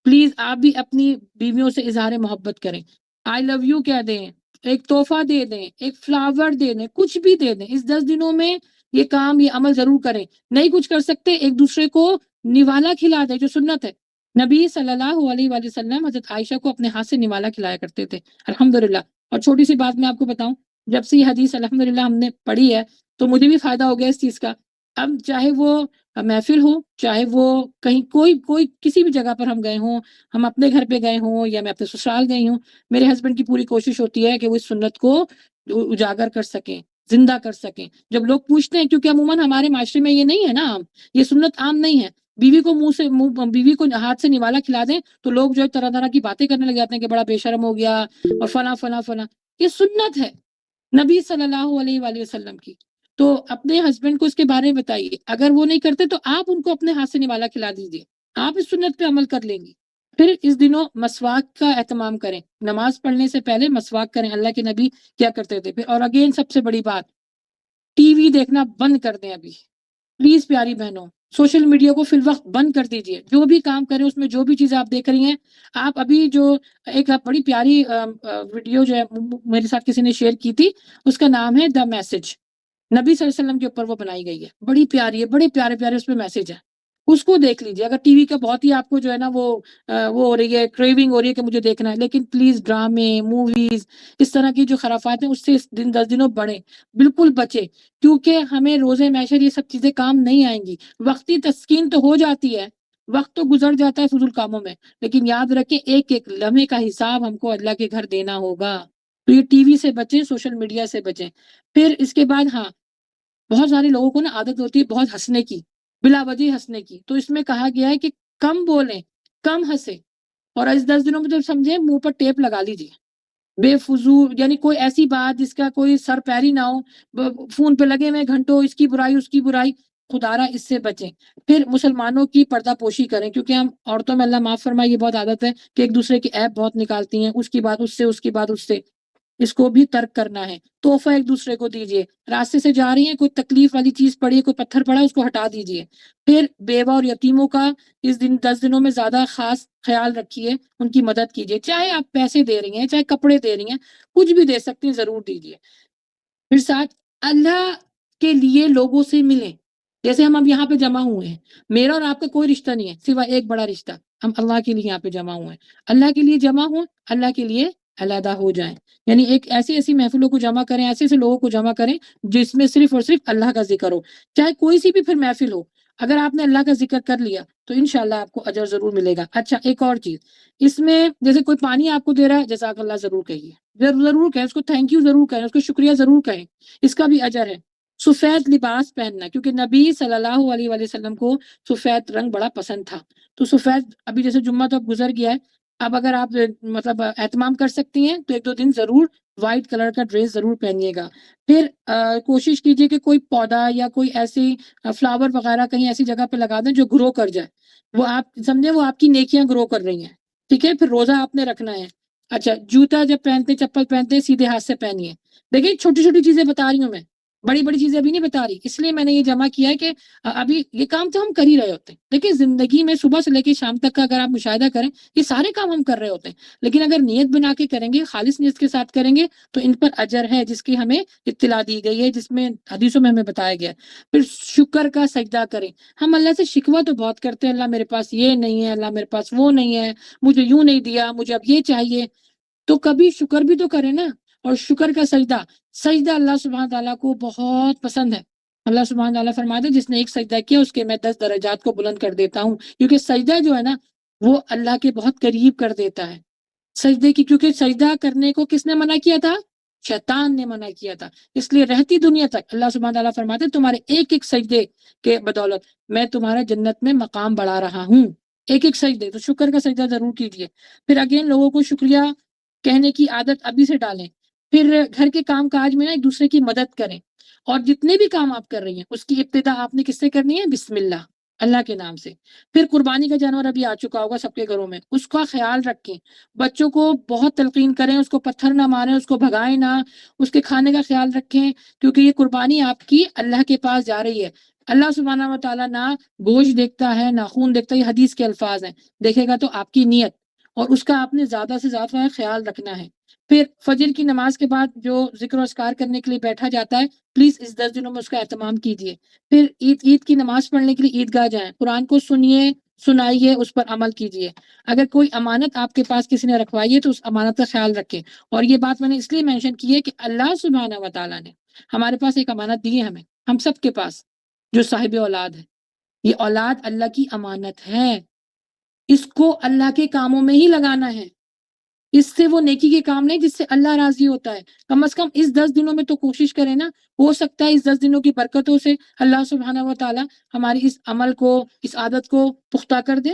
پلیز آپ بھی اپنی بیویوں سے اظہار محبت کریں. آئی لو یو کہہ دیں, ایک تحفہ دے دیں, ایک فلاور دے دیں, کچھ بھی دے دیں. اس 10 دنوں میں یہ کام یہ عمل ضرور کریں. نہیں کچھ کر سکتے, ایک دوسرے کو نوالا کھلا دیں, جو سنت ہے. نبی صلی اللہ علیہ وآلہ وسلم حضرت عائشہ کو اپنے ہاتھ سے نوالا کھلایا کرتے تھے, الحمدللہ. اور چھوٹی سی بات میں آپ کو بتاؤں, جب سے یہ حدیث الحمدللہ ہم نے پڑھی ہے تو مجھے بھی فائدہ ہو گیا اس چیز کا. اب چاہے وہ محفل ہو, چاہے وہ کہیں کوئی کسی بھی جگہ پر ہم گئے ہوں, ہم اپنے گھر پہ گئے ہوں یا میں اپنے سسرال گئی ہوں, میرے ہسبینڈ کی پوری کوشش ہوتی ہے کہ وہ اس سنت کو اجاگر کر سکیں, زندہ کر سکیں. جب لوگ پوچھتے ہیں, کیونکہ عموماً ہمارے معاشرے میں یہ نہیں ہے نا عام, یہ سنت عام نہیں ہے, بیوی کو بیوی کو ہاتھ سے نوالا کھلا دیں تو لوگ جو ہے طرح طرح کی باتیں کرنے لگ جاتے ہیں کہ بڑا بے شرم ہو گیا اور فلاں فلاں فلاں. یہ سنت ہے نبی صلی اللہ علیہ وآلہ وسلم کی. تو اپنے ہسبینڈ کو اس کے بارے میں بتائیے. اگر وہ نہیں کرتے تو آپ ان کو اپنے ہاتھ سے نوالا کھلا دیجیے, آپ اس سنت پہ عمل کر لیں گی. پھر اس دنوں مسواک کا اہتمام کریں, نماز پڑھنے سے پہلے مسواک کریں, اللہ کے نبی کیا کرتے تھے. اور اگین سب سے بڑی بات, ٹی وی دیکھنا بند کر دیں ابھی پلیز پیاری بہنوں. سوشل میڈیا کو فی الوقت بند کر دیجئے. جو بھی کام کریں اس میں جو بھی چیزیں آپ دیکھ رہی ہیں, آپ ابھی جو ایک بڑی پیاری ویڈیو جو ہے میرے ساتھ کسی نے شیئر کی تھی, اس کا نام ہے دا میسج, نبی صلی اللہ علیہ وسلم کے اوپر وہ بنائی گئی ہے, بڑی پیاری ہے, بڑے پیارے پیارے اس پہ میسج ہے, اس کو دیکھ لیجئے. اگر ٹی وی کا بہت ہی آپ کو جو ہے نا وہ ہو رہی ہے, کریونگ ہو رہی ہے کہ مجھے دیکھنا ہے, لیکن پلیز ڈرامے, موویز, اس طرح کی جو خرافات ہیں اس سے 10 دنوں بڑھیں, بالکل بچے. کیونکہ ہمیں روزے محشر یہ سب چیزیں کام نہیں آئیں گی. وقتی تسکین تو ہو جاتی ہے, وقت تو گزر جاتا ہے فضول کاموں میں, لیکن یاد رکھیں ایک ایک لمحے کا حساب ہم کو اللہ کے گھر دینا ہوگا. تو یہ ٹی وی سے بچیں, سوشل میڈیا سے بچیں. پھر اس کے بعد ہاں بہت سارے لوگوں کو نا عادت ہوتی ہے بہت ہنسنے کی, بلا وجہ ہنسنے کی. تو اس میں کہا گیا ہے کہ کم بولیں, کم ہنسیں, اور اس 10 دنوں میں جب سمجھیں منہ پر ٹیپ لگا لیجیے. بے فضول یعنی کوئی ایسی بات جس کا کوئی سر پیر ہی نہ ہو, فون پہ لگے ہوئے گھنٹوں, اس کی برائی اس کی برائی, خدارا اس سے بچیں. پھر مسلمانوں کی پردہ پوشی کریں, کیونکہ ہم عورتوں میں اللہ معاف فرمائے یہ بہت عادت ہے کہ ایک دوسرے کی عیب بہت نکالتی ہیں, اس کی بات اس سے, اس کی بات اس سے. اس کو بھی ترک کرنا ہے. تحفہ ایک دوسرے کو دیجیے. راستے سے جا رہی ہیں, کوئی تکلیف والی چیز پڑی, کوئی پتھر پڑا, اس کو ہٹا دیجیے. پھر بیوہ اور یتیموں کا اس 10 دنوں میں زیادہ خاص خیال رکھیے, ان کی مدد کیجیے. چاہے آپ پیسے دے رہی ہیں, چاہے کپڑے دے رہی ہیں, کچھ بھی دے سکتے ہیں, ضرور دیجیے. پھر ساتھ اللہ کے لیے لوگوں سے ملیں. جیسے ہم اب یہاں پہ جمع ہوئے ہیں, میرا اور آپ کا کوئی رشتہ نہیں ہے سوائے ایک بڑا رشتہ, ہم اللہ کے لیے یہاں پہ جمع ہوئے ہیں. اللہ کے لیے جمع ہوں, اللہ کے لیے علیحدہ ہو جائیں. یعنی ایک ایسی محفلوں کو جمع کریں, ایسے لوگوں کو جمع کریں جس میں صرف اور صرف اللہ کا ذکر ہو. چاہے کوئی سی بھی پھر محفل ہو, اگر آپ نے اللہ کا ذکر کر لیا تو انشاءاللہ آپ کو اجر ضرور ملے گا. اچھا ایک اور چیز, اس میں جیسے کوئی پانی آپ کو دے رہا ہے, جزاک اللہ ضرور کہیے, ضرور کہیں, اس کو تھینک یو ضرور کہیں, اس کو شکریہ ضرور کہیں, اس کا بھی اجر ہے. سفید لباس پہننا, کیونکہ نبی صلی اللہ علیہ وآلہ وسلم کو سفید رنگ بڑا پسند تھا. تو سفید, ابھی جیسے جمعہ تو اب گزر گیا ہے, اب اگر آپ مطلب اہتمام کر سکتی ہیں تو 1-2 دن ضرور وائٹ کلر کا ڈریس ضرور پہنیے گا. پھر کوشش کیجیے کہ کوئی پودا یا کوئی ایسی فلاور وغیرہ کہیں ایسی جگہ پہ لگا دیں جو گرو کر جائے, وہ آپ سمجھیں وہ آپ کی نیکیاں گرو کر رہی ہیں. ٹھیک ہے, پھر روزہ آپ نے رکھنا ہے. اچھا جوتا جب پہنتے, چپل پہنتے, سیدھے ہاتھ سے پہنیے. دیکھیں چھوٹی چھوٹی چیزیں بتا رہی ہوں میں, بڑی بڑی چیزیں ابھی نہیں بتا رہی، اس لیے میں نے یہ جمع کیا ہے کہ ابھی یہ کام تو ہم کر ہی رہے ہوتے ہیں. دیکھیں زندگی میں صبح سے لے کے شام تک کا اگر آپ مشاہدہ کریں، یہ سارے کام ہم کر رہے ہوتے ہیں، لیکن اگر نیت بنا کے کریں گے، خالص نیت کے ساتھ کریں گے تو ان پر اجر ہے جس کی ہمیں اطلاع دی گئی ہے، جس میں حدیثوں میں ہمیں بتایا گیا ہے. پھر شکر کا سجدہ کریں. ہم اللہ سے شکوہ تو بہت کرتے ہیں، اللہ میرے پاس یہ نہیں ہے، اللہ میرے پاس وہ نہیں ہے، مجھے یوں نہیں دیا، مجھے اب یہ چاہیے. تو کبھی شکر بھی تو کریں نا. اور شکر کا سجدہ اللہ سبحانہ تعالیٰ کو بہت پسند ہے. اللہ سبحانہ تعالیٰ فرماتے ہیں جس نے ایک سجدہ کیا اس کے میں 10 درجات کو بلند کر دیتا ہوں، کیونکہ سجدہ جو ہے نا وہ اللہ کے بہت قریب کر دیتا ہے. سجدے کی، کیونکہ سجدہ کرنے کو کس نے منع کیا تھا؟ شیطان نے منع کیا تھا. اس لیے رہتی دنیا تک اللہ سبحانہ تعالیٰ فرماتے ہیں تمہارے ایک ایک سجدے کے بدولت میں تمہارا جنت میں مقام بڑھا رہا ہوں. ایک ایک سجدے. تو شکر کا سجدہ ضرور کیجیے. پھر اگین لوگوں کو شکریہ کہنے کی عادت ابھی سے ڈالیں. پھر گھر کے کام کاج میں نا ایک دوسرے کی مدد کریں، اور جتنے بھی کام آپ کر رہی ہیں اس کی ابتدا آپ نے کس سے کرنی ہے؟ بسم اللہ، اللہ کے نام سے. پھر قربانی کا جانور ابھی آ چکا ہوگا سب کے گھروں میں، اس کا خیال رکھیں. بچوں کو بہت تلقین کریں، اس کو پتھر نہ ماریں، اس کو بھگائیں نہ، اس کے کھانے کا خیال رکھیں، کیونکہ یہ قربانی آپ کی اللہ کے پاس جا رہی ہے. اللہ سبحانہ و تعالیٰ نہ گوشت دیکھتا ہے نہ خون دیکھتا ہے، یہ حدیث کے الفاظ ہیں. دیکھے گا تو آپ کی نیت، اور اس کا آپ نے زیادہ سے زیادہ خیال رکھنا ہے. پھر فجر کی نماز کے بعد جو ذکر و اذکار کرنے کے لیے بیٹھا جاتا ہے، پلیز اس 10 دنوں میں اس کا اہتمام کیجیے. پھر عید کی نماز پڑھنے کے لیے عیدگاہ جائیں، قرآن کو سنیے، سنائیے، اس پر عمل کیجیے. اگر کوئی امانت آپ کے پاس کسی نے رکھوائی ہے تو اس امانت کا خیال رکھیں. اور یہ بات میں نے اس لیے مینشن کی ہے کہ اللہ سبحانہ و تعالیٰ نے ہمارے پاس ایک امانت دی ہے، ہم سب کے پاس، جو صاحب اولاد ہے. یہ اولاد اللہ کی امانت ہے، اس کو اللہ کے کاموں میں ہی لگانا ہے. اس سے وہ نیکی کے کام نہیں جس سے اللہ راضی ہوتا ہے. کم از کم اس 10 دنوں میں تو کوشش کریں نا. ہو سکتا ہے اس 10 دنوں کی برکتوں سے اللہ سبحانہ و تعالیٰ ہماری اس عمل کو، اس عادت کو پختہ کر دے.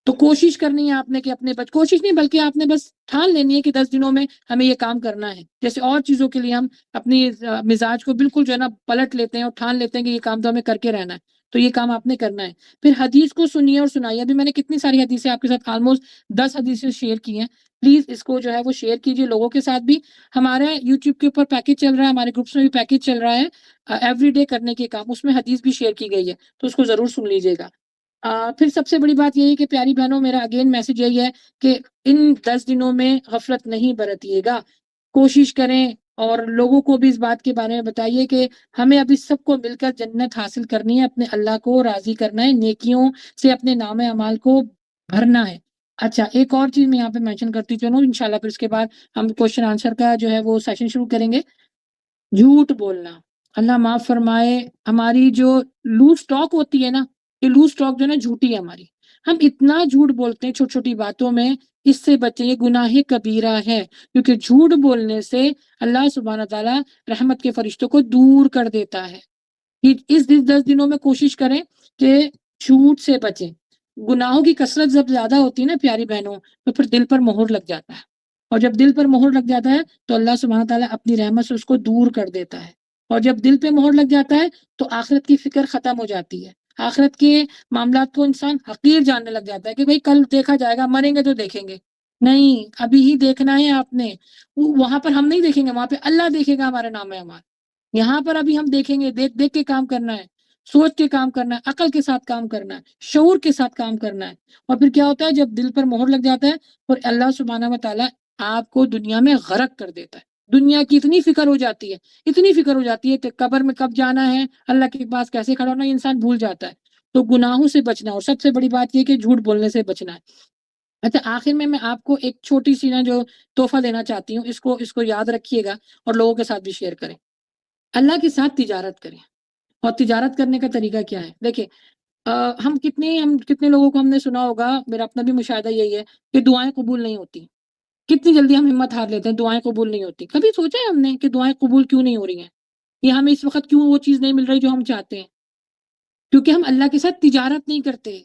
تو کوشش کرنی ہے آپ نے کہ اپنے کوشش نہیں بلکہ آپ نے بس ٹھان لینی ہے کہ 10 دنوں میں ہمیں یہ کام کرنا ہے. جیسے اور چیزوں کے لیے ہم اپنی مزاج کو بالکل جو ہے نا پلٹ لیتے ہیں اور ٹھان لیتے ہیں کہ یہ کام تو ہمیں کر کے رہنا ہے، تو یہ کام آپ نے کرنا ہے. پھر حدیث کو سنیے اور سنائیے. ابھی میں نے کتنی ساری حدیثیں آپ کے ساتھ آلموسٹ 10 حدیثیں شیئر کی ہیں. پلیز اس کو جو ہے وہ شیئر کیجیے لوگوں کے ساتھ بھی. ہمارا یوٹیوب کے اوپر پیکیج چل رہا ہے، ہمارے گروپس میں بھی پیکیج چل رہا ہے ایوری ڈے کرنے کے کام، اس میں حدیث بھی شیئر کی گئی ہے، تو اس کو ضرور سن لیجیے گا. پھر سب سے بڑی بات یہی ہے کہ پیاری بہنوں، میرا اگین میسج یہی ہے کہ ان 10 دنوں میں غفلت نہیں برتیے گا. کوشش کریں اور لوگوں کو بھی اس بات کے بارے میں بتائیے کہ ہمیں ابھی سب کو مل کر جنت حاصل کرنی ہے، اپنے اللہ کو راضی کرنا ہے، نیکیوں سے اپنے نام اعمال کو بھرنا ہے. اچھا، ایک اور چیز میں یہاں پہ مینشن کرتی چلوں انشاءاللہ، پھر اس کے بعد ہم کوشچن آنسر کا جو ہے وہ سیشن شروع کریں گے. جھوٹ بولنا، اللہ معاف فرمائے، ہماری جو لوز ٹاک ہوتی ہے نا، یہ لوز ٹاک جو ہے نا جھوٹی ہے ہماری. ہم اتنا جھوٹ بولتے ہیں چھوٹی چھوٹی باتوں میں. اس سے بچیں، یہ گناہ کبیرہ ہے، کیونکہ جھوٹ بولنے سے اللہ سبحانہ تعالیٰ رحمت کے فرشتوں کو دور کر دیتا ہے. اس 10 دنوں میں کوشش کریں کہ جھوٹ سے بچیں. گناہوں کی کثرت جب زیادہ ہوتی ہے نا پیاری بہنوں، تو پھر دل پر مہر لگ جاتا ہے، اور جب دل پر مہر لگ جاتا ہے تو اللہ سبحانہ تعالیٰ اپنی رحمت سے اس کو دور کر دیتا ہے. اور جب دل پہ مہر لگ جاتا ہے تو آخرت کی فکر ختم ہو جاتی ہے. آخرت کے معاملات کو انسان حقیر جاننے لگ جاتا ہے کہ بھئی کل دیکھا جائے گا، مریں گے تو دیکھیں گے. نہیں، ابھی ہی دیکھنا ہے آپ نے. وہاں پر ہم نہیں دیکھیں گے، وہاں پہ اللہ دیکھے گا ہمارے نام اعمال. یہاں پر ابھی ہم دیکھیں گے، دیکھ دیکھ کے کام کرنا ہے، سوچ کے کام کرنا ہے، عقل کے ساتھ کام کرنا ہے، شعور کے ساتھ کام کرنا ہے. اور پھر کیا ہوتا ہے جب دل پر مہر لگ جاتا ہے اور اللہ سبحانہ و تعالیٰ آپ کو دنیا میں غرق کر دیتا ہے. دنیا کی اتنی فکر ہو جاتی ہے، اتنی فکر ہو جاتی ہے کہ قبر میں کب جانا ہے، اللہ کے پاس کیسے کھڑا ہونا، یہ انسان بھول جاتا ہے. تو گناہوں سے بچنا، اور سب سے بڑی بات یہ کہ جھوٹ بولنے سے بچنا ہے. اچھا، آخر میں آپ کو ایک چھوٹی سی نا جو تحفہ دینا چاہتی ہوں، اس کو یاد رکھیے گا اور لوگوں کے ساتھ بھی شیئر کریں. اللہ کے ساتھ تجارت کریں. اور تجارت کرنے کا طریقہ کیا ہے؟ دیکھیں، ہم کتنے لوگوں کو ہم نے سنا ہوگا، میرا اپنا بھی مشاہدہ یہی ہے کہ دعائیں قبول نہیں ہوتی. کتنی جلدی ہم ہمت ہار لیتے ہیں، دعائیں قبول نہیں ہوتی. کبھی سوچا ہے ہم نے کہ دعائیں قبول کیوں نہیں ہو رہی ہیں، یا ہمیں اس وقت کیوں وہ چیز نہیں مل رہی جو ہم چاہتے ہیں؟ کیونکہ ہم اللہ کے ساتھ تجارت نہیں کرتے.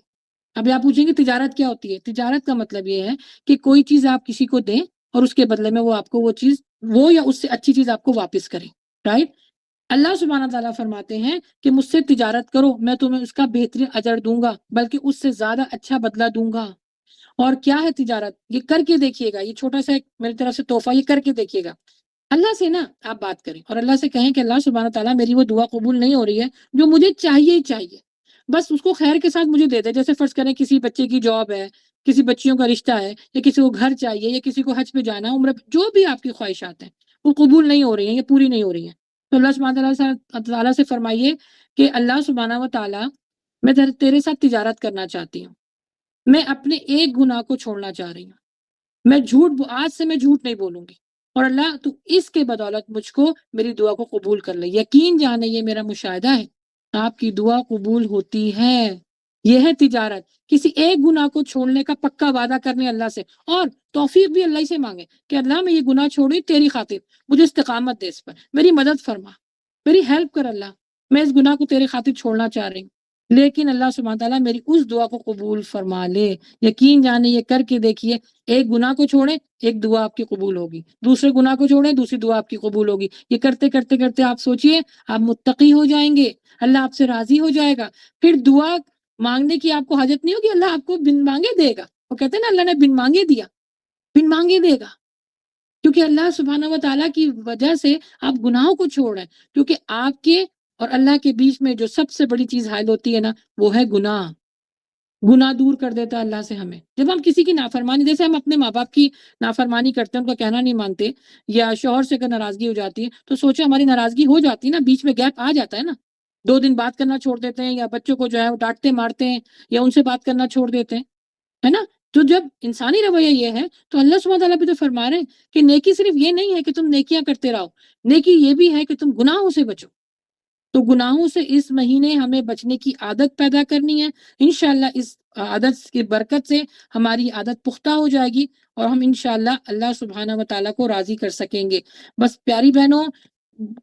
ابھی آپ پوچھیں گے تجارت کیا ہوتی ہے؟ تجارت کا مطلب یہ ہے کہ کوئی چیز آپ کسی کو دیں اور اس کے بدلے میں وہ آپ کو وہ چیز، وہ یا اس سے اچھی چیز آپ کو واپس کریں. رائٹ؟ اللہ سبحانہ تعالیٰ فرماتے ہیں کہ مجھ سے تجارت کرو، میں تمہیں اس کا بہترین اجر دوں گا، بلکہ اس سے زیادہ اچھا بدلہ دوں گا. اور کیا ہے تجارت؟ یہ کر کے دیکھیے گا، یہ چھوٹا سا ایک میری طرف سے تحفہ، یہ کر کے دیکھیے گا. اللہ سے نا آپ بات کریں اور اللہ سے کہیں کہ اللہ سبحانہ تعالیٰ میری وہ دعا قبول نہیں ہو رہی ہے جو مجھے چاہیے ہی چاہیے، بس اس کو خیر کے ساتھ مجھے دے دے۔ جیسے فرض کریں کسی بچے کی جاب ہے، کسی بچیوں کا رشتہ ہے، یا کسی کو گھر چاہیے، یا کسی کو حج پہ جانا ہے، عمرہ جو بھی آپ کی خواہشات ہیں وہ قبول نہیں ہو رہی ہیں یا پوری نہیں ہو رہی ہیں، تو اللہ سبحانہ تعالیٰ سے فرمائیے کہ اللہ سبحانہ و تعالیٰ میں تیرے ساتھ تجارت کرنا چاہتی ہوں، میں اپنے ایک گناہ کو چھوڑنا چاہ رہی ہوں، میں آج سے میں جھوٹ نہیں بولوں گی، اور اللہ تو اس کے بدولت مجھ کو میری دعا کو قبول کر لے۔ یقین جانے یہ میرا مشاہدہ ہے، آپ کی دعا قبول ہوتی ہے۔ یہ ہے تجارت، کسی ایک گناہ کو چھوڑنے کا پکا وعدہ کرنے اللہ سے، اور توفیق بھی اللہ سے مانگے کہ اللہ میں یہ گناہ چھوڑی تیری خاطر، مجھے استقامت دے اس پر، میری مدد فرما، میری ہیلپ کر اللہ، میں اس گناہ کو تیرے خاطر چھوڑنا چاہ رہی ہوں، لیکن اللہ سبحانہ تعالیٰ میری اس دعا کو قبول فرما لے۔ یقین جانے یہ کر کے دیکھیے، ایک گناہ کو چھوڑیں ایک دعا آپ کی قبول ہوگی، دوسرے گناہ کو چھوڑیں دوسری دعا آپ کی قبول ہوگی، یہ کرتے کرتے کرتے آپ سوچئے آپ متقی ہو جائیں گے، اللہ آپ سے راضی ہو جائے گا، پھر دعا مانگنے کی آپ کو حاجت نہیں ہوگی، اللہ آپ کو بن مانگے دے گا۔ وہ کہتے ہیں نا اللہ نے بن مانگے دیا، بن مانگے دے گا، کیونکہ اللہ سبحانہ و تعالیٰ کی وجہ سے آپ گناہوں کو چھوڑ رہے ہیں، کیونکہ آپ کے اور اللہ کے بیچ میں جو سب سے بڑی چیز حائل ہوتی ہے نا وہ ہے گناہ۔ گناہ دور کر دیتا ہے اللہ سے ہمیں۔ جب ہم کسی کی نافرمانی، جیسے ہم اپنے ماں باپ کی نافرمانی کرتے ہیں، ان کا کہنا نہیں مانتے، یا شوہر سے اگر ناراضگی ہو جاتی ہے تو سوچے ہماری ناراضگی ہو جاتی ہے نا، بیچ میں گیپ آ جاتا ہے نا، 2 دن بات کرنا چھوڑ دیتے ہیں، یا بچوں کو جو ہے وہ ڈانٹتے مارتے ہیں، یا ان سے بات کرنا چھوڑ دیتے ہیں، ہے نا؟ تو جب انسانی رویہ یہ ہے تو اللہ سبحانہ تعالیٰ بھی تو فرما رہے ہیں کہ نیکی صرف یہ نہیں ہے کہ تم نیکیاں کرتے رہو، نیکی یہ بھی ہے کہ تم گناہوں سے بچو۔ تو گناہوں سے اس مہینے ہمیں بچنے کی عادت پیدا کرنی ہے، انشاءاللہ اس عادت کی برکت سے ہماری عادت پختہ ہو جائے گی، اور ہم انشاءاللہ اللہ سبحانہ و تعالیٰ کو راضی کر سکیں گے۔ بس پیاری بہنوں،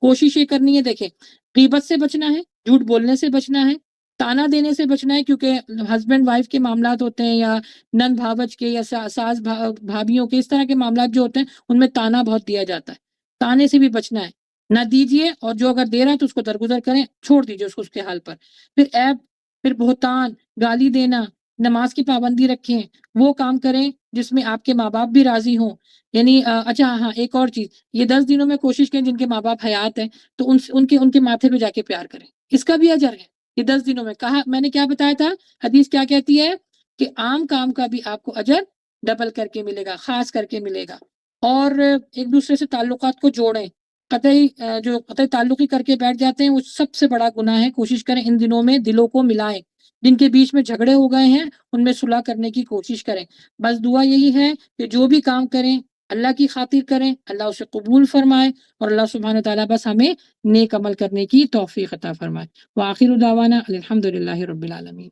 کوشش یہ کرنی ہے، دیکھیں غیبت سے بچنا ہے، جھوٹ بولنے سے بچنا ہے، تانا دینے سے بچنا ہے، کیونکہ ہسبینڈ وائف کے معاملات ہوتے ہیں، یا نند بھاوج کے، یا ساس بھابھیوں کے، اس طرح کے معاملات جو ہوتے ہیں ان میں تانا بہت دیا جاتا ہے، تانے سے بھی بچنا ہے، نہ دیجیے، اور جو اگر دے رہا ہے تو اس کو درگزر کریں، چھوڑ دیجیے اس کو اس کے حال پر۔ پھر عیب، پھر بہتان، گالی دینا، نماز کی پابندی رکھیں، وہ کام کریں جس میں آپ کے ماں باپ بھی راضی ہوں، یعنی اچھا ہاں ایک اور چیز، یہ 10 دنوں میں کوشش کریں جن کے ماں باپ حیات ہیں تو ان کے ماتھے پہ جا کے پیار کریں، اس کا بھی اجر ہے۔ یہ 10 دنوں میں کہا، میں نے کیا بتایا تھا، حدیث کیا کہتی ہے کہ عام کام کا بھی آپ کو اجر ڈبل کر کے ملے گا، خاص کر کے ملے گا۔ اور ایک دوسرے سے تعلقات کو جوڑیں، جو قطعی تعلقی کر کے بیٹھ جاتے ہیں وہ سب سے بڑا گناہ ہے۔ کوشش کریں ان دنوں میں دلوں کو ملائیں، جن کے بیچ میں جھگڑے ہو گئے ہیں ان میں صلح کرنے کی کوشش کریں۔ بس دعا یہی ہے کہ جو بھی کام کریں اللہ کی خاطر کریں، اللہ اسے قبول فرمائے، اور اللہ سبحانہ تعالیٰ بس ہمیں نیک عمل کرنے کی توفیق عطا فرمائے۔ وآخر دعوانا الحمدللہ رب العالمین۔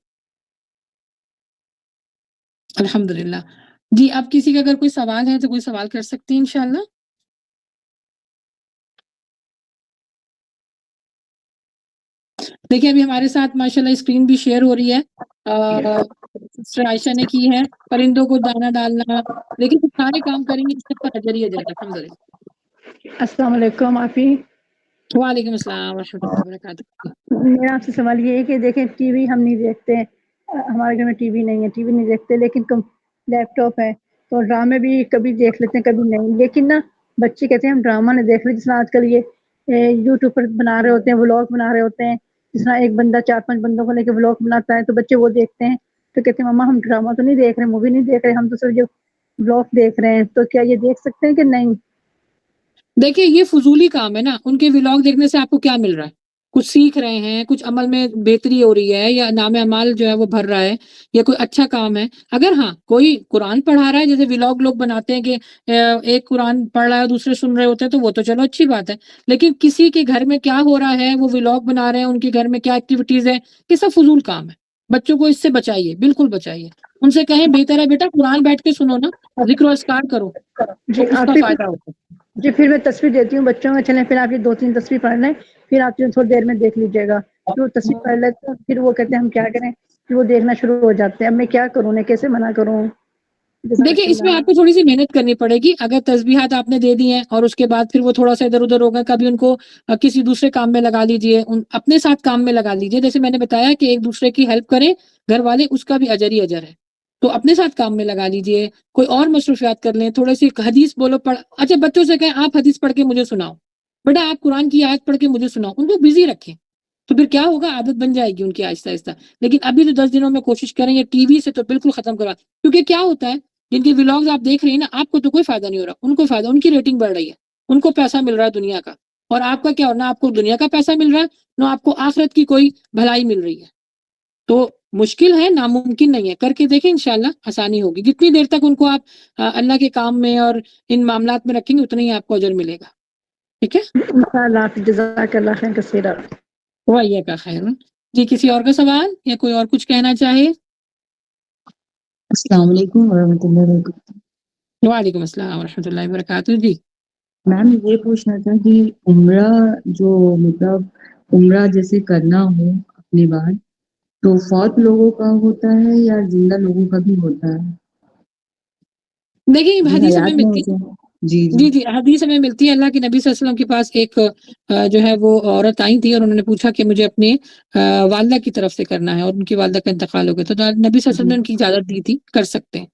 الحمدللہ۔ جی، اب کسی کا اگر کوئی سوال ہے تو کوئی سوال کر سکتے ہیں انشاءاللہ۔ دیکھیں ابھی ہمارے ساتھ ماشاءاللہ اسکرین بھی شیئر ہو رہی ہے، سسٹر عائشہ نے کی ہے، پرندوں کو دانہ ڈالنا، لیکن جب سارے کام کریں گے اس سب کا اجر ہی اجر ہے، الحمدللہ۔
السلام علیکم آپی۔
وعلیکم السلام ورحمۃ اللہ وبرکاتہ۔
میرا آپ سے سوال یہ ہے کہ دیکھیں ٹی وی ہم نہیں دیکھتے، ہمارے گھر میں ٹی وی نہیں ہے، ٹی وی نہیں دیکھتے، لیکن لیپ ٹاپ ہے تو ڈرامے بھی کبھی دیکھ لیتے ہیں کبھی نہیں، لیکن نا بچے کہتے ہیں ہم ڈرامہ نہیں دیکھ رہے، جس طرح آج کل یہ یوٹیوب پر بنا رہے ہوتے ہیں، ولاگ بنا رہے ہوتے ہیں، جس طرح ایک بندہ 4-5 بندوں کو لے کے ولاگ بناتا ہے تو بچے وہ دیکھتے ہیں، تو کہتے ہیں مما ہم ڈرامہ تو نہیں دیکھ رہے، مووی نہیں دیکھ رہے، ہم تو صرف جو ولاگ دیکھ رہے ہیں، تو کیا یہ دیکھ سکتے ہیں کہ نہیں؟
دیکھیں یہ فضولی کام ہے نا، ان کے ولاگ دیکھنے سے آپ کو کیا مل رہا ہے؟ کچھ سیکھ رہے ہیں، کچھ عمل میں بہتری ہو رہی ہے، یا نام اعمال جو ہے وہ بھر رہا ہے، یا کوئی اچھا کام ہے۔ اگر ہاں کوئی قرآن پڑھا رہا ہے، جیسے ولاگ لوگ بناتے ہیں کہ ایک قرآن پڑھ رہا ہے دوسرے سن رہے ہوتے ہیں، تو وہ تو چلو اچھی بات ہے، لیکن کسی کے گھر میں کیا ہو رہا ہے وہ ولاگ بنا رہے ہیں، ان کے گھر میں کیا ایکٹیویٹیز ہے، یہ سب فضول کام ہے۔ بچوں کو اس سے بچائیے، بالکل بچائیے، ان سے کہیں بہتر ہے بیٹا قرآن بیٹھ کے سنو نا، ذکر و اذکار کرو
جی
تو اس
آپ
کا
پھر
فائدہ ہوتا ہے۔
جی پھر میں تصویر دیتی ہوں بچوں میں، چلیں پھر آپ یہ 2-3 تصویر پڑھ لیں، پھر آپ تھوڑی دیر میں دیکھ لیجیے گا، پھر وہ تصویر پڑھ لیتے ہیں، پھر وہ کہتے ہیں ہم کیا کریں، پھر وہ دیکھنا شروع ہو جاتے ہیں، اب میں کیا کروں، انہیں کیسے منع کروں؟ جزاک
دیکھیں اس میں
اللہ۔
آپ کو تھوڑی سی محنت کرنی پڑے گی، اگر تسبیحات آپ نے دے دی ہیں اور اس کے بعد پھر وہ تھوڑا سا ادھر ادھر ہو گئے، کبھی ان کو کسی دوسرے کام میں لگا لیجئے، اپنے ساتھ کام میں لگا لیجئے، جیسے میں نے بتایا کہ ایک دوسرے کی ہیلپ کریں گھر والے، اس کا بھی اجر ہی اجر ہے۔ تو اپنے ساتھ کام میں لگا لیجئے، کوئی اور مصروفیات کر لیں، تھوڑے سی حدیث بولو پڑھ، اچھا بچوں سے کہیں آپ حدیث پڑھ کے مجھے سناؤ، بیٹا آپ قرآن کی آیت پڑھ کے مجھے سناؤ، ان کو بزی رکھیں، تو پھر کیا ہوگا، عادت بن جائے گی ان کی آہستہ آہستہ. لیکن ابھی تو 10 دنوں میں کوشش کریں یہ ٹی وی سے تو بالکل ختم کروا، کیونکہ کیا ہوتا ہے جن کے ولاگز آپ دیکھ رہی ہیں نا، آپ کو تو کوئی فائدہ نہیں ہو رہا، ان کو فائدہ، ان کی ریٹنگ بڑھ رہی ہے، ان کو پیسہ مل رہا ہے دنیا کا، اور آپ کا کیا، نہ آپ کو دنیا کا پیسہ مل رہا ہے، نہ آپ کو آخرت کی کوئی بھلائی مل رہی ہے. تو مشکل ہے، ناممکن نہیں ہے، کر کے دیکھیں انشاءاللہ آسانی ہوگی. جتنی دیر تک ان کو آپ اللہ کے کام میں اور ان معاملات میں رکھیں گے اتنا ہی آپ کو اجر ملے گا. ٹھیک ہے،
انشاءاللہ. جزاک اللہ خیر کثیرا.
وہی کا خیر. جی کسی اور کا سوال یا کوئی اور کچھ کہنا چاہے؟
السلام علیکم ورحمۃ اللہ وبرکاتہ.
وعلیکم السلام ورحمۃ اللہ وبرکاتہ. جی
میم یہ پوچھنا تھا کہ عمرہ جو مطلب عمرہ جیسے کرنا ہو اپنی بات، تو فوت لوگوں کا ہوتا ہے یا زندہ لوگوں کا بھی ہوتا ہے؟
دیکھیں
جو
حدیث ہمیں
حیات میں
ملتی
ہوتے ہیں. جی
جی جی حدیث ہمیں ملتی ہے. اللہ کے نبی صلی اللہ علیہ وسلم کے پاس ایک جو ہے وہ عورت آئی تھی اور انہوں نے پوچھا کہ مجھے اپنے والدہ کی طرف سے کرنا ہے اور ان کی والدہ کا انتقال ہو گیا، تو نبی صلی اللہ علیہ وسلم نے ان کی اجازت دی تھی، کر سکتے ہیں.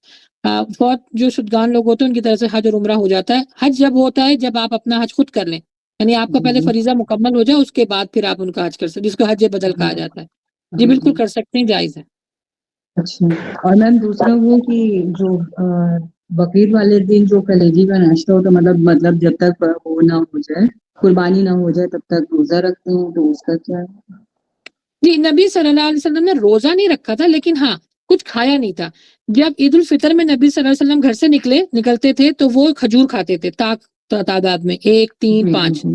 فوت جو شدگان لوگ ہوتے ہیں ان کی طرف سے حج اور عمرہ ہو جاتا ہے. حج جب ہوتا ہے جب آپ اپنا حج خود کر لیں، یعنی آپ کا پہلے فریضہ مکمل ہو جائے، اس کے بعد پھر آپ ان کا حج کر سکتے، جس کو حج بدل کہا جاتا ہے. جی بالکل کر سکتے ہیں، جائز ہے.
اچھا. اور میم دوسرا وہ کہ جو بقرعید والے دن جو کلیجی کا ناشتہ ہوتا ہے، مطلب جب تک وہ نہ ہو جائے، قربانی نہ ہو جائے تب تک روزہ رکھتے ہیں، تو اس کا کیا ہے؟
جی نبی صلی اللہ علیہ وسلم نے روزہ نہیں رکھا تھا، لیکن ہاں کچھ کھایا نہیں تھا. جب عید الفطر میں نبی صلی اللہ علیہ وسلم گھر سے نکلتے تھے تو وہ کھجور کھاتے تھے تعداد میں 1 3
جی
5.
جی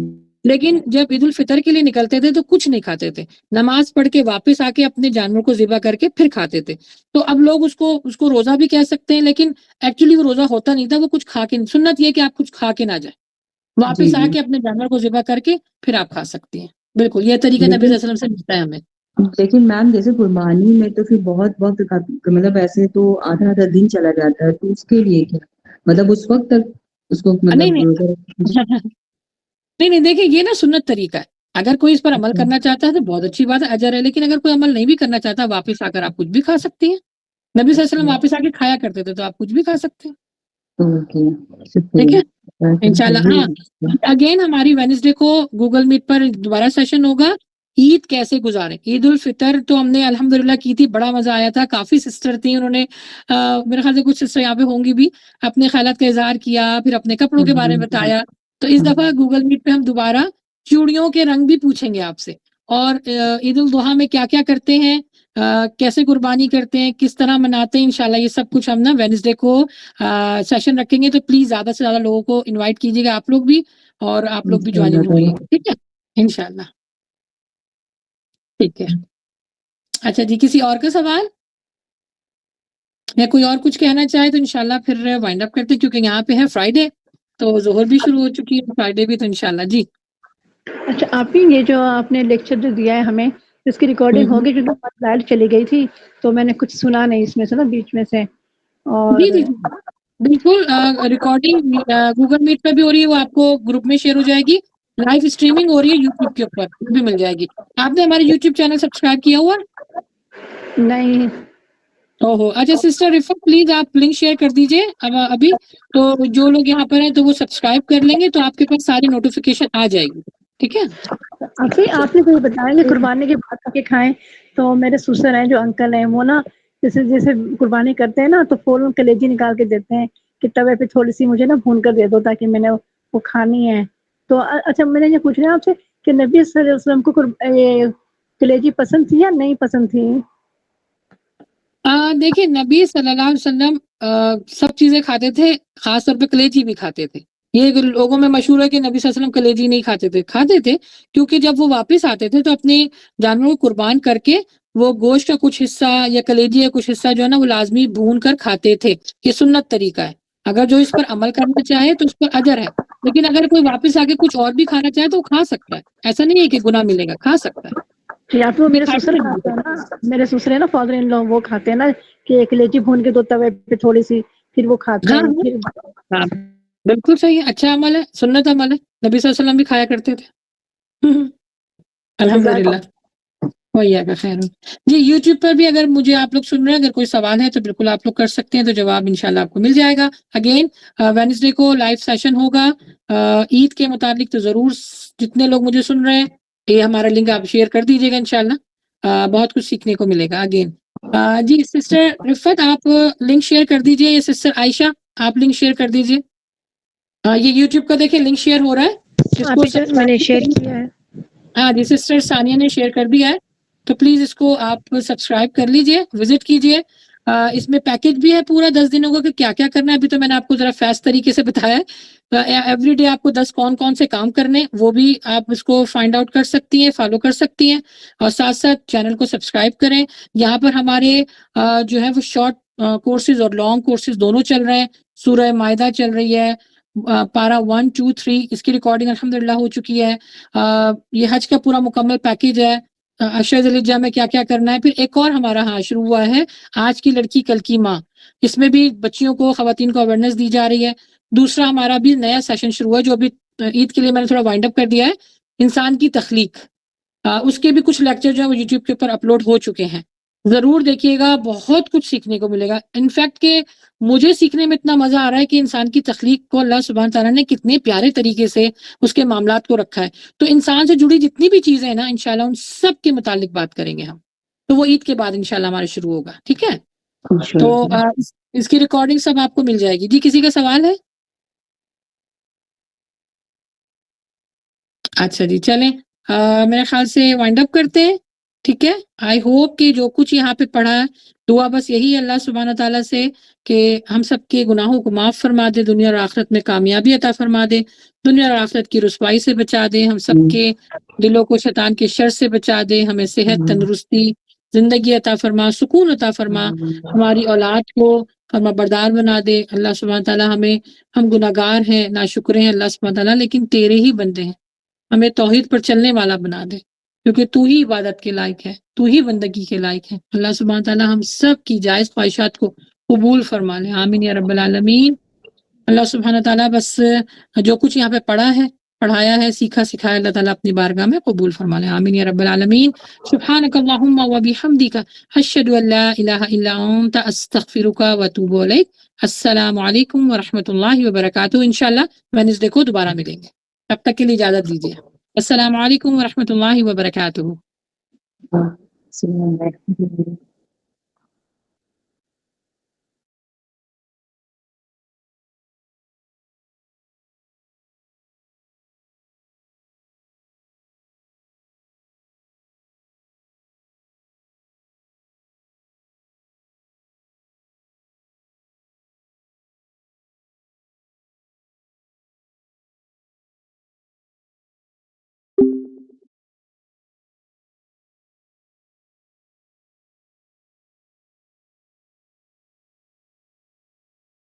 لیکن جب عید الفطر کے لیے نکلتے تھے تو کچھ نہیں کھاتے تھے، نماز پڑھ کے واپس آ کے اپنے جانور کو ذبح کر کے پھر کھاتے تھے. تو اب لوگ اس کو روزہ بھی کہہ سکتے ہیں، لیکن ایکچولی وہ روزہ ہوتا نہیں تھا، وہ کچھ کھا کے، سنت یہ کہ آپ کچھ کھا کے نہ جائیں،
جی
واپس آ
جی.
کے اپنے جانور کو ذبح کر کے پھر آپ کھا سکتی ہیں. بالکل یہ طریقہ نبی صلی اللہ علیہ وسلم سے ملتا ہے ہمیں.
لیکن میم جیسے قربانی میں تو پھر بہت وقت کا، مطلب ایسے تو آدھا آدھا دن چلا جاتا ہے، تو اس کے لیے کیا، مطلب اس وقت تک اس کو
نہیں
مطلب
نہیں
روزہ
نہیں نہیں دیکھیں یہ نا سنت طریقہ ہے. اگر کوئی اس پر عمل کرنا چاہتا ہے تو بہت اچھی بات ہے، اجر ہے. لیکن اگر کوئی عمل نہیں بھی کرنا چاہتا، واپس آ کر آپ کچھ بھی کھا سکتی ہیں. نبی صلی اللہ علیہ وسلم واپس آ کے کھایا کرتے تھے، تو آپ کچھ بھی کھا سکتے ہیں.
اوکے.
ٹھیک ہے
شکریہ.
انشاءاللہ. ہاں اگین ہماری وینسڈے کو گوگل میٹ پر دوبارہ سیشن ہوگا. عید کیسے گزاریں. عید الفطر تو ہم نے الحمدللہ کی تھی، بڑا مزہ آیا تھا. کافی سسٹر تھیں، انہوں نے میرے خیال سے کچھ سسٹر یہاں پہ ہوں گی بھی، اپنے خیالات کا اظہار کیا، پھر اپنے کپڑوں کے بارے میں بتایا. تو اس دفعہ گوگل میٹ پہ ہم دوبارہ چوڑیوں کے رنگ بھی پوچھیں گے آپ سے، اور عید الاضحیٰ میں کیا کیا کرتے ہیں، کیسے قربانی کرتے ہیں، کس طرح مناتے ہیں. انشاءاللہ یہ سب کچھ ہم نا وینسڈے کو سیشن رکھیں گے. تو پلیز زیادہ سے زیادہ لوگوں کو انوائٹ کیجیے گا، آپ لوگ بھی اور آپ لوگ بھی جوائننگ ہوئیے. ٹھیک ہے انشاءاللہ. ٹھیک ہے. اچھا جی کسی اور کا سوال یا کوئی اور کچھ کہنا چاہے تو انشاءاللہ پھر وائنڈ اپ کرتے ہیں، کیونکہ یہاں پہ ہے فرائیڈے، تو ظہر بھی شروع ہو چکی ہے، فرائیڈے بھی، تو انشاءاللہ. جی
اچھا آپ ہی یہ جو آپ نے لیکچر جو دیا ہے ہمیں، اس کی ریکارڈنگ ہوگی؟ جو لائٹ چلی گئی تھی تو میں نے کچھ سنا نہیں اس میں سے نا، بیچ میں سے. اور
جی جی جی بالکل. ریکارڈنگ گوگل میٹ پہ بھی ہو رہی ہے، وہ آپ کو گروپ میں شیئر ہو جائے گی. لائیو اسٹریمنگ ہو رہی ہے یوٹیوب کے اوپر، وہ بھی مل جائے گی. آپ نے ہمارے یوٹیوب چینل سبسکرائب کیا ہوا؟
نہیں.
اوہو اچھا سسٹر رفت پلیز آپ لنک شیئر کر دیجئے ابھی، تو جو لوگ یہاں پر ہیں تو وہ سبسکرائب کر لیں گے، تو آپ کے پاس ساری نوٹیفیکیشن آ جائے گی. ٹھیک ہے.
آپ نے کوئی بتائیں گے قربانی کے بعد کے کھائیں؟ تو میرے سسر ہیں جو انکل ہیں، وہ نا جیسے قربانی کرتے ہیں نا تو فوراً کلیجی نکال کے دیتے ہیں کہ توے پہ تھوڑی سی مجھے نا بھون کر دے دو تاکہ میں نے وہ کھانی ہے. تو اچھا میں نے یہ پوچھ رہا آپ سے کہ نبی صلی اللہ علیہ وسلم کو کلیجی پسند تھی یا نہیں پسند تھی؟
دیکھیں نبی صلی اللہ علیہ وسلم سب چیزیں کھاتے تھے، خاص طور پہ کلیجی بھی کھاتے تھے. یہ لوگوں میں مشہور ہے کہ نبی صلی اللہ علیہ وسلم کلیجی نہیں کھاتے تھے کیونکہ جب وہ واپس آتے تھے تو اپنے جانوروں کو قربان کر کے وہ گوشت کا کچھ حصہ یا کلیجی کا کچھ حصہ جو ہے نا وہ لازمی بھون کر کھاتے تھے. یہ سنت طریقہ ہے، اگر جو اس پر عمل کرنا چاہے تو اس پر اجر ہے. لیکن اگر کوئی واپس آ کے کچھ اور بھی کھانا چاہے تو وہ کھا سکتا ہے، ایسا نہیں ہے کہ گناہ ملے گا، کھا سکتا ہے.
یا تو میرے
کھانے
سسر
میں
کھاتے
نہیں
ہیں نا، میرے سسر ہے نا فادر ان لو، وہ کھاتے ہیں نا کہ کلیجی بھون کے دو توے پہ تھوڑی سی، پھر وہ کھاتے
ہاں
ہیں.
ہاں
پھر
ہاں بالکل صحیح ہے، اچھا عمل ہے، سنت عمل ہے. نبی صلی اللہ علیہ وسلم بھی کھایا کرتے تھے. الحمدللہ. وَإِيَّاكَ خیر. جی یوٹیوب پر بھی اگر مجھے آپ لوگ سن رہے ہیں، اگر کوئی سوال ہے تو بالکل آپ لوگ کر سکتے ہیں، تو جواب انشاءاللہ آپ کو مل جائے گا. اگین وینسڈے کو لائیو سیشن ہوگا عید کے متعلق، تو ضرور جتنے لوگ مجھے سن رہے ہیں یہ ہمارا لنک آپ شیئر کر دیجیے گا انشاءاللہ. بہت کچھ سیکھنے کو ملے گا. اگین جی سسٹر رفت آپ لنک شیئر کر دیجیے، یہ سسٹر عائشہ آپ لنک شیئر کر دیجیے. یہ یوٹیوب کا دیکھیں لنک شیئر ہو رہا ہے، اس کو
میں نے شیئر کیا ہے.
ہاں جی سسٹر ثانیہ نے شیئر کر دیا ہے، تو پلیز اس کو آپ سبسکرائب کر لیجئے، وزٹ کیجئے. اس میں پیکج بھی ہے پورا 10 دنوں کا کہ کیا کیا کرنا ہے. ابھی تو میں نے آپ کو ذرا فیسٹ طریقے سے بتایا ہے. ایوری ڈے آپ کو 10 کون سے کام کرنے، وہ بھی آپ اس کو فائنڈ آؤٹ کر سکتی ہیں، فالو کر سکتی ہیں. اور ساتھ ساتھ چینل کو سبسکرائب کریں. یہاں پر ہمارے جو ہے وہ شارٹ کورسز اور لانگ کورسز دونوں چل رہے ہیں. سورہ مائدہ چل رہی ہے، پارا 1 2 3 اس کی ریکارڈنگ الحمدللہ ہو چکی ہے. یہ حج کا پورا مکمل پیکج ہے. عشرہ ذی الحجہ میں کیا کیا کرنا ہے. پھر ایک اور ہمارا شروع ہوا ہے آج کی لڑکی کل کی ماں، اس میں بھی بچیوں کو خواتین کو اویئرنیس دی جا رہی ہے. دوسرا ہمارا بھی نیا سیشن شروع ہوا جو ابھی عید کے لیے میں نے تھوڑا وائنڈ اپ کر دیا ہے، انسان کی تخلیق. اس کے بھی کچھ لیکچر جو ہے وہ یوٹیوب کے اوپر اپلوڈ ہو چکے ہیں. ضرور دیکھیے گا، بہت کچھ سیکھنے کو ملے گا. انفیکٹ کہ مجھے سیکھنے میں اتنا مزہ آ رہا ہے کہ انسان کی تخلیق کو اللہ سبحانہ تعالیٰ نے کتنے پیارے طریقے سے اس کے معاملات کو رکھا ہے. تو انسان سے جڑی جتنی بھی چیزیں ہیں نا انشاءاللہ ان سب کے متعلق بات کریں گے ہم. تو وہ عید کے بعد انشاءاللہ ہمارا شروع ہوگا. ٹھیک ہے، تو اس کی ریکارڈنگ سب آپ کو مل جائے گی. جی کسی کا سوال ہے؟ اچھا جی چلیں میرے خیال سے وائنڈ اپ کرتے ہیں. ٹھیک ہے، آئی ہوپ کہ جو کچھ یہاں پہ پڑھا ہے، دعا بس یہی ہے اللہ سبحانہ تعالیٰ سے کہ ہم سب کے گناہوں کو معاف فرما دے، دنیا اور آخرت میں کامیابی عطا فرما دے، دنیا اور آخرت کی رسوائی سے بچا دے، ہم سب کے دلوں کو شیطان کے شر سے بچا دے، ہمیں صحت تندرستی زندگی عطا فرما، سکون عطا فرما، ہماری اولاد کو فرما بردار بنا دے. اللہ سبحانہ تعالیٰ ہم گناہگار ہیں، ناشکر ہیں اللہ سبحانہ تعالیٰ، لیکن تیرے ہی بندے ہیں. ہمیں توحید پر چلنے والا بنا دے، کیونکہ تو ہی عبادت کے لائق ہے، تو ہی بندگی کے لائق ہے. اللہ سبحانہ تعالیٰ ہم سب کی جائز خواہشات کو قبول فرما لے. آمین یا رب العالمین. اللہ سبحانہ تعالیٰ بس جو کچھ یہاں پہ پڑھایا ہے، سیکھا سکھایا، اللہ تعالیٰ اپنی بارگاہ میں قبول فرما لے. آمین یا رب العالمین. سبحانک اللہم و بحمدک، اشہد ان لا الہ الا انت، استغفرک و اتوب الیک. السلام علیکم ورحمۃ اللہ وبرکاتہ. انشاءاللہ وینسڈے کو دوبارہ ملیں گے. تب تک کے لیے اجازت دیجیے. السلام علیکم ورحمۃ اللہ وبرکاتہ.